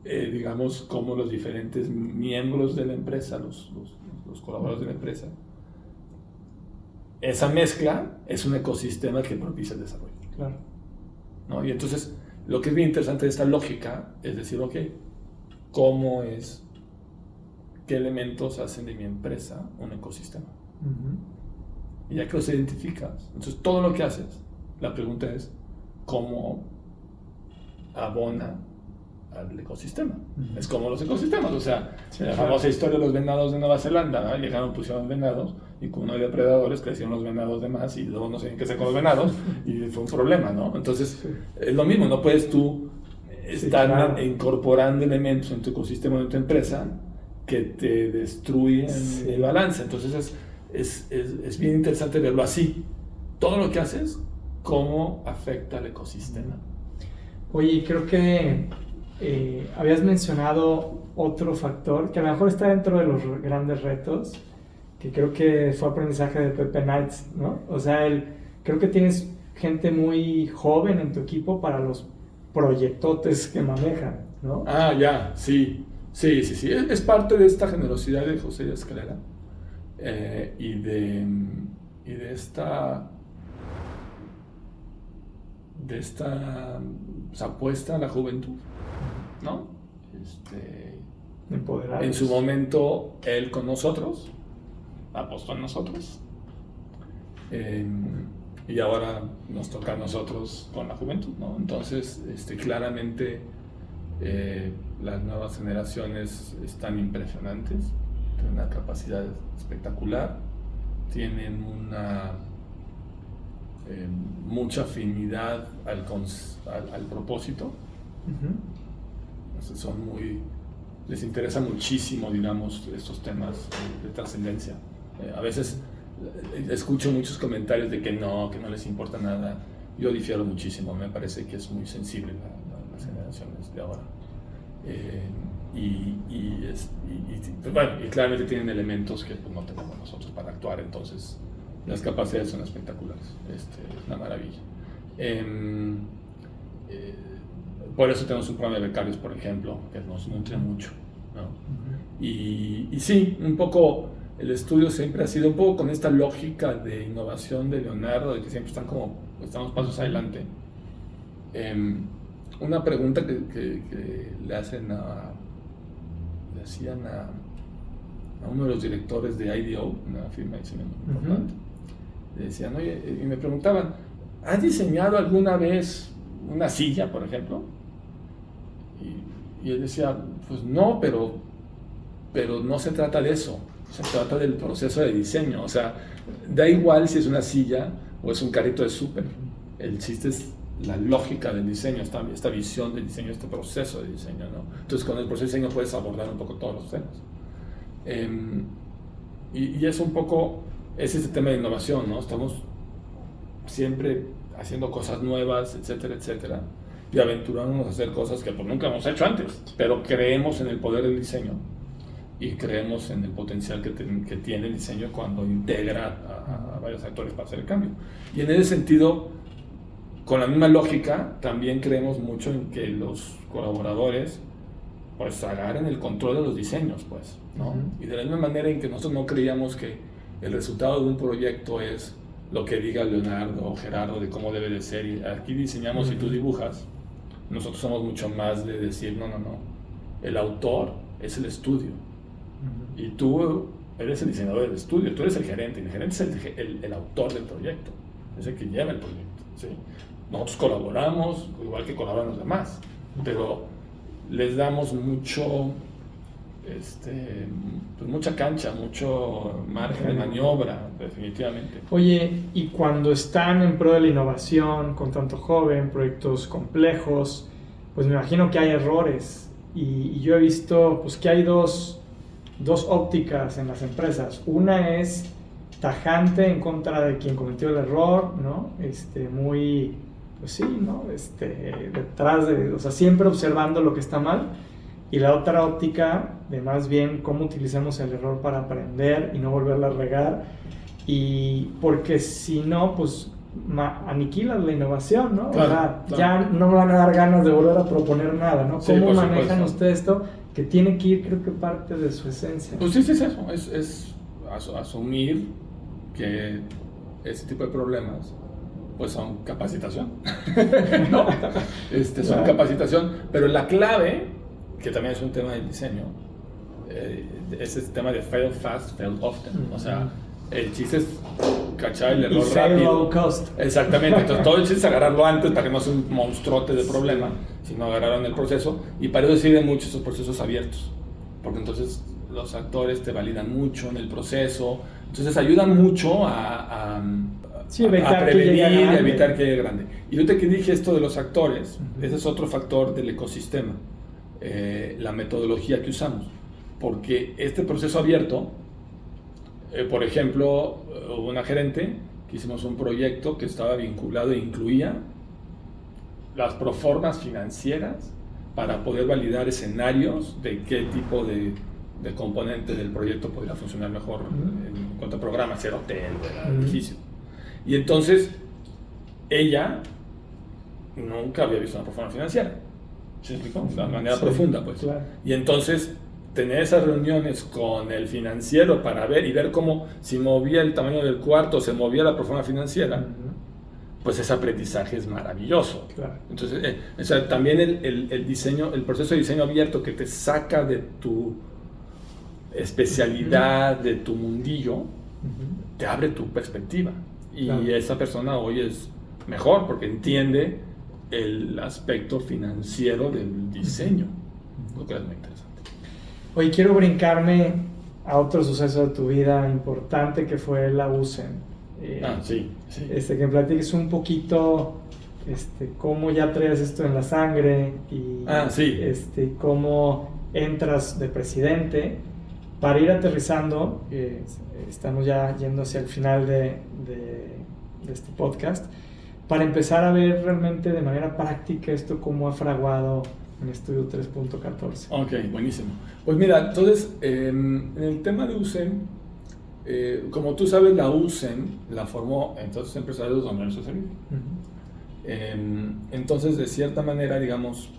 B: digamos cómo los diferentes miembros de la empresa, los colaboradores de la empresa, esa mezcla es un ecosistema que propicia el desarrollo.
A: Claro.
B: ¿No? Y entonces, lo que es bien interesante de esta lógica es decir, ok, ¿qué elementos hacen de mi empresa un ecosistema? Y ya que los identificas, entonces todo lo que haces, la pregunta es, cómo abona al ecosistema. Es como los ecosistemas, o sea, la famosa historia de los venados de Nueva Zelanda, ¿no? Llegaron, pusieron venados, y como no había predadores, crecieron los venados de más, y luego no sabían qué hacer con los venados, y fue un problema, ¿no? Entonces, es lo mismo, no puedes tú estar incorporando elementos en tu ecosistema de tu empresa que te destruyen el balance. Entonces, es bien interesante verlo así. Todo lo que haces, cómo afecta al ecosistema.
A: Oye, creo que habías mencionado otro factor que a lo mejor está dentro de los grandes retos, que creo que fue aprendizaje de Pepe Knights, ¿no? O sea, creo que tienes gente muy joven en tu equipo para los proyectotes que manejan, ¿no?
B: Ah, ya, sí. Es parte de esta generosidad de José Díaz Escalera y de esta pues, apuesta a la juventud, ¿no?
A: Empoderados.
B: En su momento, él con nosotros, apostó en nosotros, y ahora nos toca a nosotros con la juventud, ¿no? Entonces, claramente, las nuevas generaciones están impresionantes, tienen una capacidad espectacular, tienen mucha afinidad al propósito. Entonces les interesa muchísimo, digamos, estos temas de trascendencia. A veces escucho muchos comentarios de que no les importa nada. Yo difiero muchísimo, me parece que es muy sensible las generaciones de ahora. Y claramente tienen elementos que pues, no tenemos nosotros para actuar, entonces las capacidades son espectaculares, es una maravilla. Por eso tenemos un programa de becarios, por ejemplo, que nos nutre mucho, ¿no? Y sí, un poco el estudio siempre ha sido un poco con esta lógica de innovación de Leonardo, de que siempre estamos pasos adelante. Una pregunta que le hacían a uno de los directores de IDEO, una firma de diseño importante, le decían, oye, y me preguntaban, ¿has diseñado alguna vez una silla, por ejemplo? Y él decía, pues no, pero no se trata de eso, se trata del proceso de diseño, o sea, da igual si es una silla o es un carrito de súper, el chiste es la lógica del diseño, esta visión del diseño, este proceso de diseño, ¿no? Entonces con el proceso de diseño puedes abordar un poco todos los temas. Y es un poco, es este tema de innovación, ¿no? Estamos siempre haciendo cosas nuevas, etcétera, etcétera, y aventurándonos a hacer cosas que pues, nunca hemos hecho antes, pero creemos en el poder del diseño y creemos en el potencial que tiene el diseño cuando integra a varios actores para hacer el cambio. Y en ese sentido, con la misma lógica, también creemos mucho en que los colaboradores pues agarren el control de los diseños, pues, ¿no? Y de la misma manera en que nosotros no creíamos que el resultado de un proyecto es lo que diga Leonardo o Gerardo de cómo debe de ser, y aquí diseñamos y tú dibujas, nosotros somos mucho más de decir, no, el autor es el estudio, y tú eres el diseñador del estudio, tú eres el gerente, y el gerente es el autor del proyecto, es el que lleva el proyecto, ¿sí? Nosotros colaboramos, igual que colaboran los demás, pero les damos mucho, pues mucha cancha, mucho margen de maniobra, definitivamente.
A: Oye, y cuando están en pro de la innovación, con tanto joven, proyectos complejos, pues me imagino que hay errores, y yo he visto pues, que hay dos ópticas en las empresas. Una es tajante en contra de quien cometió el error, ¿no? Muy, pues sí, ¿no? Detrás o sea, siempre observando lo que está mal. Y la otra óptica de más bien cómo utilizamos el error para aprender y no volverla a regar. Y porque si no, pues aniquilas la innovación, ¿no?
B: Claro,
A: o sea, ya no me van a dar ganas de volver a proponer nada, ¿no?
B: Sí,
A: ¿Cómo manejan ustedes esto? Que tiene que ir, creo que parte de su esencia.
B: Pues sí, es eso, es asumir que ese tipo de problemas pues son capacitación, ¿no? Son capacitación, pero la clave, que también es un tema del diseño, es este tema de fail fast, fail often, o sea, El chiste es cachar el error
A: Y fail
B: rápido.
A: low cost.
B: Exactamente, entonces todo el chiste es agarrarlo antes para que no sea un monstruote de problema, sino agarrarlo en el proceso, y para eso sirven mucho esos procesos abiertos, porque entonces los actores te validan mucho en el proceso, entonces ayudan mucho a prevenir, a evitar que llegue grande. Y yo te dije esto de los actores, ese es otro factor del ecosistema, la metodología que usamos, porque este proceso abierto, por ejemplo, hubo una gerente que hicimos un proyecto que estaba vinculado e incluía las proformas financieras para poder validar escenarios de qué tipo de componente del proyecto podría funcionar mejor en cuanto a programas, si era hotel o era edificio. Y entonces ella nunca había visto una proforma financiera, ¿se explicó? De manera profunda, pues. Claro. Y entonces tener esas reuniones con el financiero para ver cómo, si movía el tamaño del cuarto, se movía la proforma financiera, pues ese aprendizaje es maravilloso. Claro. Entonces, o sea, también el diseño, el proceso de diseño abierto que te saca de tu especialidad, de tu mundillo, te abre tu perspectiva. Y claro, esa persona hoy es mejor porque entiende el aspecto financiero del diseño, lo que es muy interesante.
A: Hoy quiero brincarme a otro suceso de tu vida importante que fue la UCEM.
B: Sí.
A: Que me platiques un poquito cómo ya traes esto en la sangre y cómo entras de presidente para ir aterrizando. Estamos ya yendo hacia el final de este podcast, para empezar a ver realmente de manera práctica esto cómo ha fraguado en Estudio 3.14.
B: Ok, buenísimo. Pues mira, entonces, en el tema de UCEM, como tú sabes, la UCEM la formó entonces empresarios de Unión Social. Entonces, de cierta manera, digamos,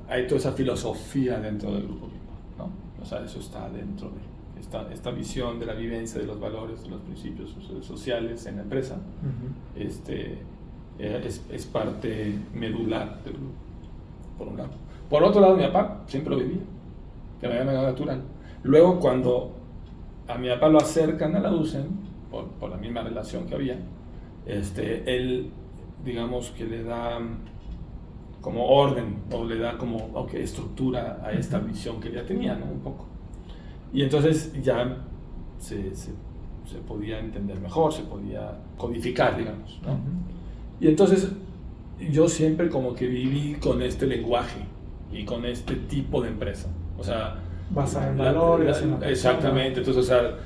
B: hay toda esa filosofía dentro del grupo, ¿no? O sea, eso está dentro de esta visión de la vivencia, de los valores, de los principios sociales en la empresa. Es parte medular del grupo, por un lado. Por otro lado, mi papá siempre lo vivía, de manera natural. Luego, cuando a mi papá lo acercan a la UCEM, por la misma relación que había, él, digamos que le da como orden, o le da como estructura a esta visión que ya tenía, ¿no? Un poco. Y entonces ya se podía entender mejor, se podía codificar, digamos, ¿no? Y entonces yo siempre como que viví con este lenguaje y con este tipo de empresa, o sea,
A: basada en valores.
B: Exactamente, entonces, o sea,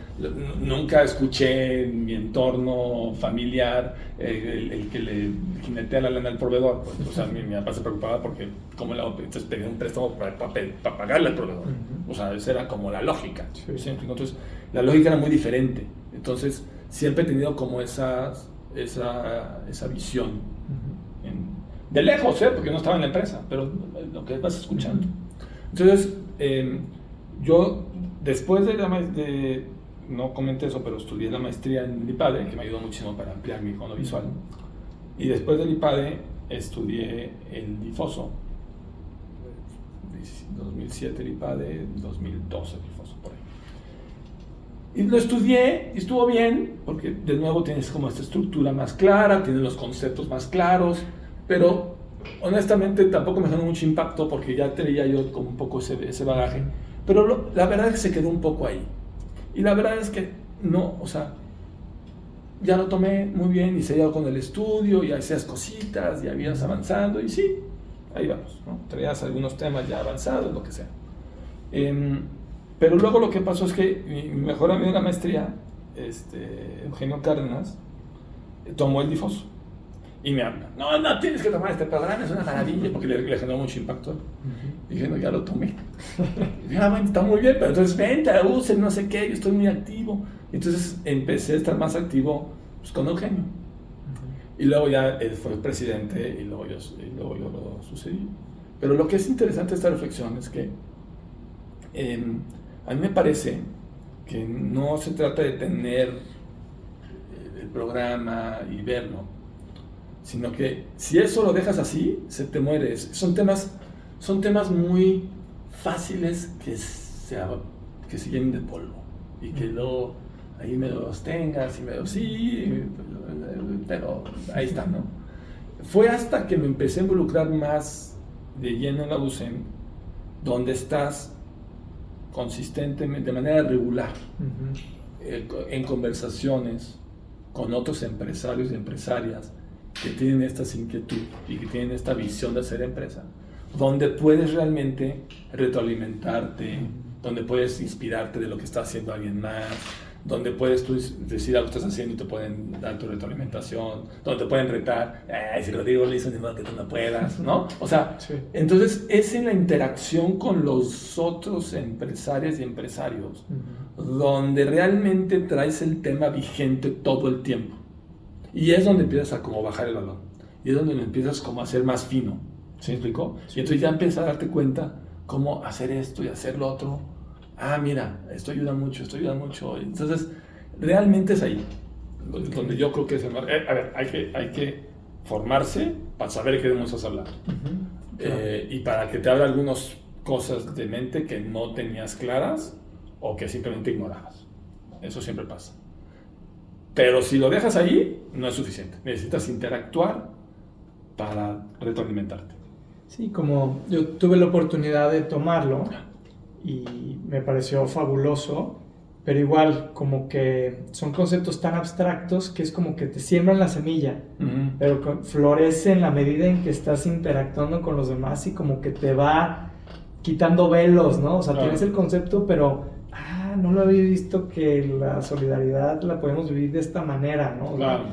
B: nunca escuché en mi entorno familiar el que le jinetea la lana al proveedor, pues. O sea, mi papá se preocupaba porque cómo entonces pedía un préstamo para pagarle al proveedor. O sea, esa era como la lógica. Sí. Entonces, la lógica era muy diferente. Entonces, siempre he tenido como esa visión. De lejos, porque no estaba en la empresa, pero lo que vas escuchando. Entonces, yo, después no comenté eso, pero estudié la maestría en el IPADE, que me ayudó muchísimo para ampliar mi icono visual. Y después del IPADE estudié el DIFOSO, 2007 el IPADE, 2012 el DIFOSO, por ahí. Y lo estudié y estuvo bien, porque de nuevo tienes como esta estructura más clara, tienes los conceptos más claros, pero honestamente tampoco me generó mucho impacto porque ya tenía yo como un poco ese bagaje. Pero la verdad es que se quedó un poco ahí. Y la verdad es que no, o sea, ya lo tomé muy bien y seguía con el estudio y hacías cositas y habías avanzando y sí, ahí vamos, ¿no? Traías algunos temas ya avanzados, lo que sea. Pero luego lo que pasó es que mi mejor amigo de la maestría, Eugenio Cárdenas, tomó el DIFOSO. Y me habla, no, tienes que tomar este programa, es una maravilla, porque le generó mucho impacto. Y dije, no, ya lo tomé. Y dije, bueno, está muy bien, pero entonces vente, use, no sé qué, yo estoy muy activo. Entonces empecé a estar más activo pues, con Eugenio. Y luego ya él fue presidente y luego yo lo sucedí. Pero lo que es interesante de esta reflexión es que a mí me parece que no se trata de tener el programa y verlo, sino que si eso lo dejas así, se te muere. Son temas muy fáciles que se llenen de polvo y que luego ahí me los tengas, y me los sí, pero ahí está, ¿no? Fue hasta que me empecé a involucrar más de lleno en la UCEM, donde estás consistentemente, de manera regular, en conversaciones con otros empresarios y empresarias que tienen esta inquietud y que tienen esta visión de hacer empresa, donde puedes realmente retroalimentarte, donde puedes inspirarte de lo que está haciendo alguien más, donde puedes tú decir algo que estás haciendo y te pueden dar tu retroalimentación, donde te pueden retar, si Rodrigo lo hizo, ni modo que tú no puedas, ¿no? O sea, sí. Entonces es en la interacción con los otros empresarios y empresarios donde realmente traes el tema vigente todo el tiempo. Y es donde empiezas a como bajar el balón. Y es donde empiezas como a ser más fino. ¿Sí me explicó? Sí. Y entonces ya empiezas a darte cuenta cómo hacer esto y hacer lo otro. Ah, mira, esto ayuda mucho. Entonces, realmente es ahí donde yo creo que es el mar. A ver, hay que formarse para saber qué debemos hablar. Claro. Y para que te abra algunas cosas de mente que no tenías claras o que simplemente ignorabas. Eso siempre pasa. Pero si lo dejas ahí, no es suficiente. Necesitas interactuar para retroalimentarte.
A: Sí, como yo tuve la oportunidad de tomarlo y me pareció fabuloso, pero igual como que son conceptos tan abstractos que es como que te siembran la semilla, pero florece en la medida en que estás interactuando con los demás y como que te va quitando velos, ¿no? O sea, claro. Tienes el concepto, pero no lo había visto que la solidaridad la podemos vivir de esta manera, ¿no?
B: Claro.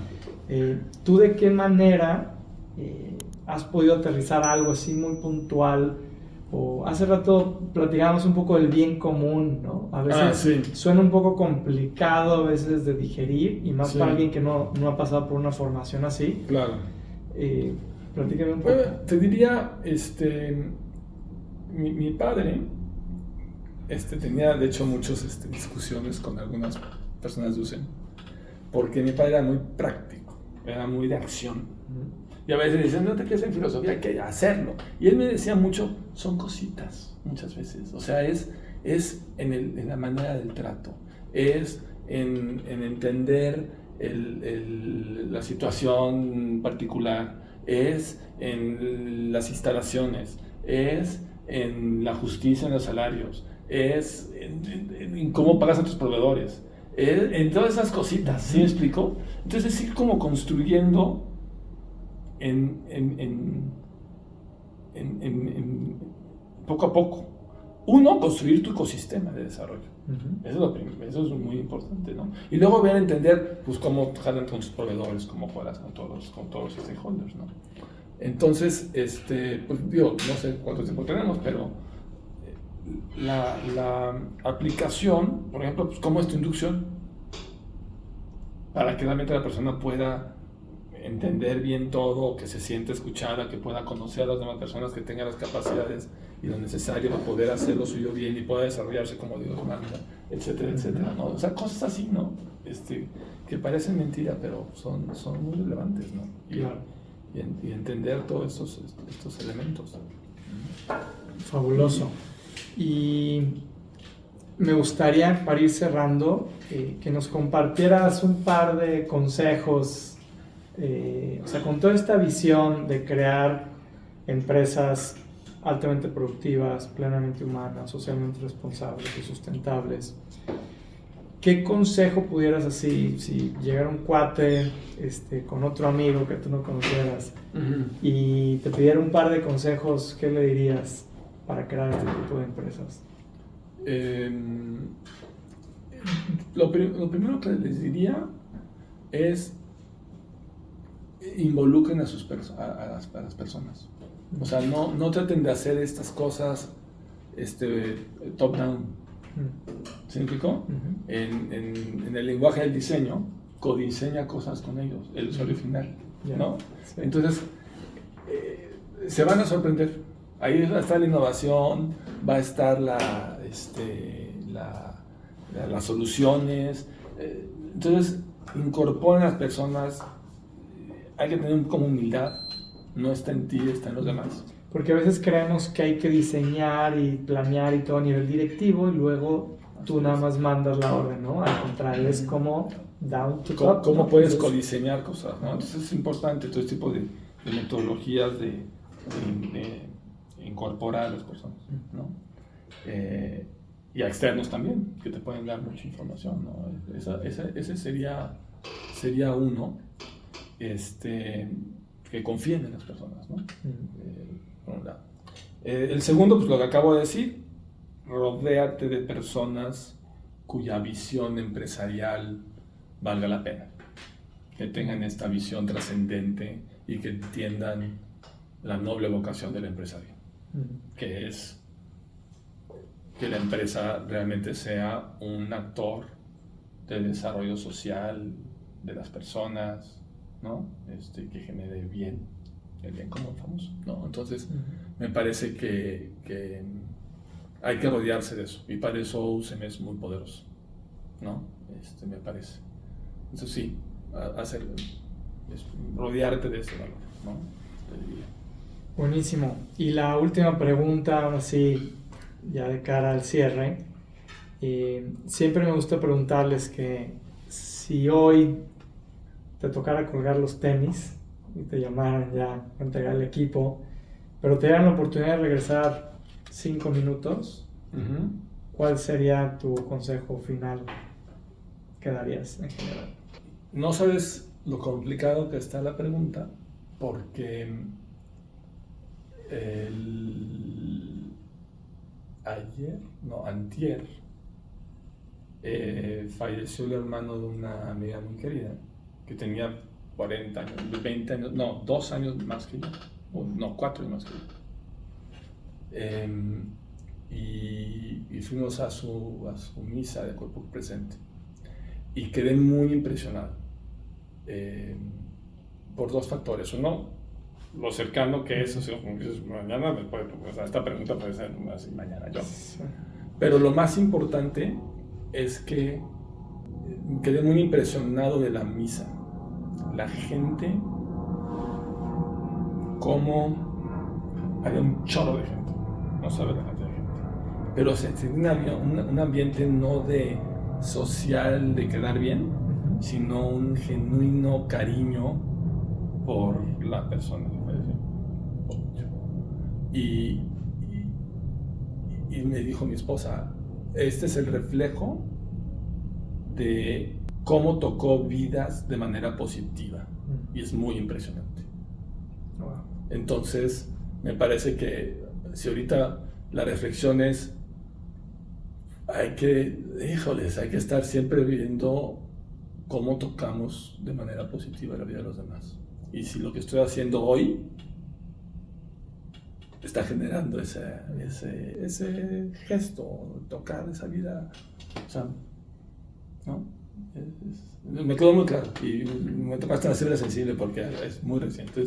A: ¿Tú de qué manera has podido aterrizar algo así muy puntual? O hace rato platicábamos un poco del bien común, ¿no? A veces suena un poco complicado a veces de digerir, y más para alguien que no ha pasado por una formación así.
B: Claro.
A: Platícame un poco.
B: Te diría, mi padre tenía de hecho muchas discusiones con algunas personas de UCEM, porque mi padre era muy práctico, era muy de acción. Y a veces dicen, no te quedes en filosofía, hay que hacerlo. Y él me decía mucho, son cositas, muchas veces. O sea, es en la manera del trato, es en entender la situación particular, es en las instalaciones, es en la justicia en los salarios, es en cómo pagas a tus proveedores, en todas esas cositas, ¿sí me explico? Entonces es ir como construyendo poco a poco. Uno, construir tu ecosistema de desarrollo. Eso es muy importante, ¿no? Y luego ver, entender, pues, cómo jalan con tus proveedores, cómo juegas con todos los stakeholders, ¿no? Entonces, pues, digo, no sé cuánto tiempo tenemos, pero la aplicación, por ejemplo, pues, ¿cómo es tu inducción? Para que realmente la persona pueda entender bien todo, que se siente escuchada, que pueda conocer a las demás personas, que tenga las capacidades y lo necesario para poder hacer lo suyo bien y pueda desarrollarse como Dios manda, etcétera, etcétera, ¿no? O sea, cosas así, ¿no? Que parecen mentira, pero son muy relevantes, ¿no? Y entender todos estos elementos.
A: Fabuloso. Y me gustaría, para ir cerrando, que nos compartieras un par de consejos. O sea, con toda esta visión de crear empresas altamente productivas, plenamente humanas, socialmente responsables y sustentables, ¿qué consejo pudieras así, si llegara un cuate con otro amigo que tú no conocieras y te pidiera un par de consejos, qué le dirías para crear este tipo de empresas?
B: Lo primero que les diría es involucren a las personas. O sea, no traten de hacer estas cosas top down. ¿Sí me explicó? En el lenguaje del diseño, codiseña cosas con ellos, el usuario final, ¿no? Sí. Entonces, se van a sorprender. Ahí va a estar la innovación, va a estar las soluciones. Entonces, incorporen a las personas. Hay que tener como humildad, no está en ti, está en los demás.
A: Porque a veces creemos que hay que diseñar y planear y todo a nivel directivo y luego tú nada más mandas la orden, ¿no? Al contrario, es como down to top.
B: ¿Cómo
A: ¿no?
B: puedes
A: Entonces,
B: codiseñar cosas, ¿no? Entonces es importante todo este tipo de metodologías de incorporar a las personas, ¿no? Y a externos también, que te pueden dar mucha información, ¿no? Ese sería uno, que confíen en las personas, ¿no? Por un lado. El segundo, pues lo que acabo de decir, rodéate de personas cuya visión empresarial valga la pena, que tengan esta visión trascendente y que entiendan la noble vocación del empresario, que es que la empresa realmente sea un actor de desarrollo social de las personas, ¿no? Que genere el bien como famoso, ¿no? Entonces, me parece que hay que rodearse de eso, y para eso UCM es muy poderoso, ¿no? Me parece. Eso sí, rodearte de ese valor, ¿no? Te diría.
A: Buenísimo. Y la última pregunta, ahora sí, ya de cara al cierre. Siempre me gusta preguntarles que si hoy te tocara colgar los tenis y te llamaran ya a entregar el equipo, pero te dieran la oportunidad de regresar 5 minutos, ¿cuál sería tu consejo final que darías en general?
B: No sabes lo complicado que está la pregunta, porque antier, falleció el hermano de una amiga muy querida, que tenía 40 años, 20 años, no, 2 años más que yo, no, 4 años más que yo. Y fuimos a su misa de cuerpo presente, y quedé muy impresionado por 2 factores. Uno, lo cercano que es, o sea, como dices, mañana después, o sea, esta pregunta puede ser así, mañana yo. Pero lo más importante es que quedé muy impresionado de la misa. La gente, como había un chorro de gente, no sabes la cantidad de gente, pero se tenía un ambiente no de social, de quedar bien, sino un genuino cariño por la persona que falleció. Y me dijo mi esposa, este es el reflejo de cómo tocó vidas de manera positiva, y es muy impresionante. Entonces, me parece que si ahorita la reflexión es, hay que estar siempre viendo cómo tocamos de manera positiva la vida de los demás. Y si lo que estoy haciendo hoy está generando ese gesto, tocar esa vida, o sea, ¿no? Me quedó muy claro, y me tocaste una cifra sensible porque es muy reciente,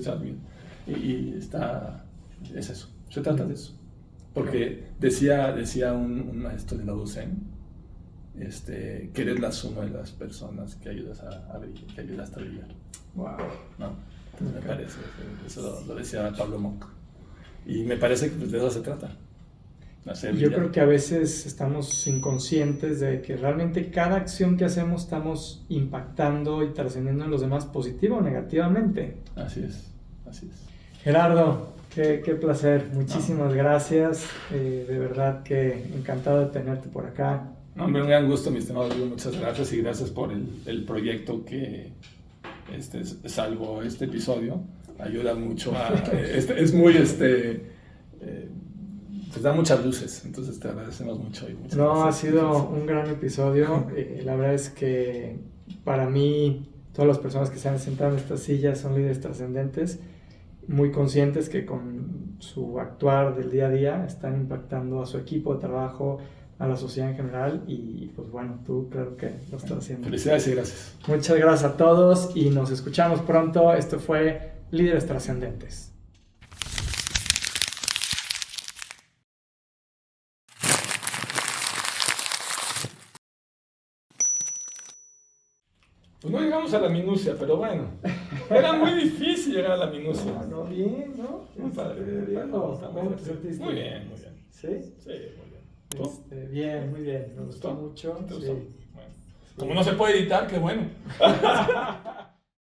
B: y es eso, se trata de eso. Porque decía un maestro de la UCM, que eres la suma de las personas que ayudas a brillar, que ayudas a brillar.
A: Wow.
B: ¿No? Entonces me parece, eso lo decía Pablo Mock. Y me parece que de eso se trata.
A: Yo creo que a veces estamos inconscientes de que realmente cada acción que hacemos estamos impactando y trascendiendo en los demás positiva o negativamente.
B: Así es.
A: Gerardo, qué placer. Muchísimas gracias. De verdad que encantado de tenerte por acá.
B: No, hombre, un gran gusto, mi estimado Diego. Muchas gracias, y gracias por el proyecto que, salvo este episodio, ayuda mucho a... es muy... pues da muchas luces, entonces te agradecemos mucho.
A: No, ha sido un gran episodio. La verdad es que para mí, todas las personas que se han sentado en estas sillas son líderes trascendentes, muy conscientes que con su actuar del día a día están impactando a su equipo de trabajo, a la sociedad en general, y pues bueno, tú claro que lo estás haciendo.
B: Felicidades y gracias.
A: Muchas gracias a todos y nos escuchamos pronto. Esto fue Líderes Trascendentes.
B: Pues no llegamos a la minucia, pero bueno, era muy difícil llegar a la minucia.
A: No, bien, ¿no?
B: Muy padre.
A: ¿Cómo te sentiste?
B: Muy bien.
A: ¿Sí?
B: Sí, muy bien.
A: Bien, muy bien. Me gustó mucho.
B: ¿Te
A: Sí.
B: gustó? Bueno.
A: Sí.
B: Como no se puede editar, qué bueno.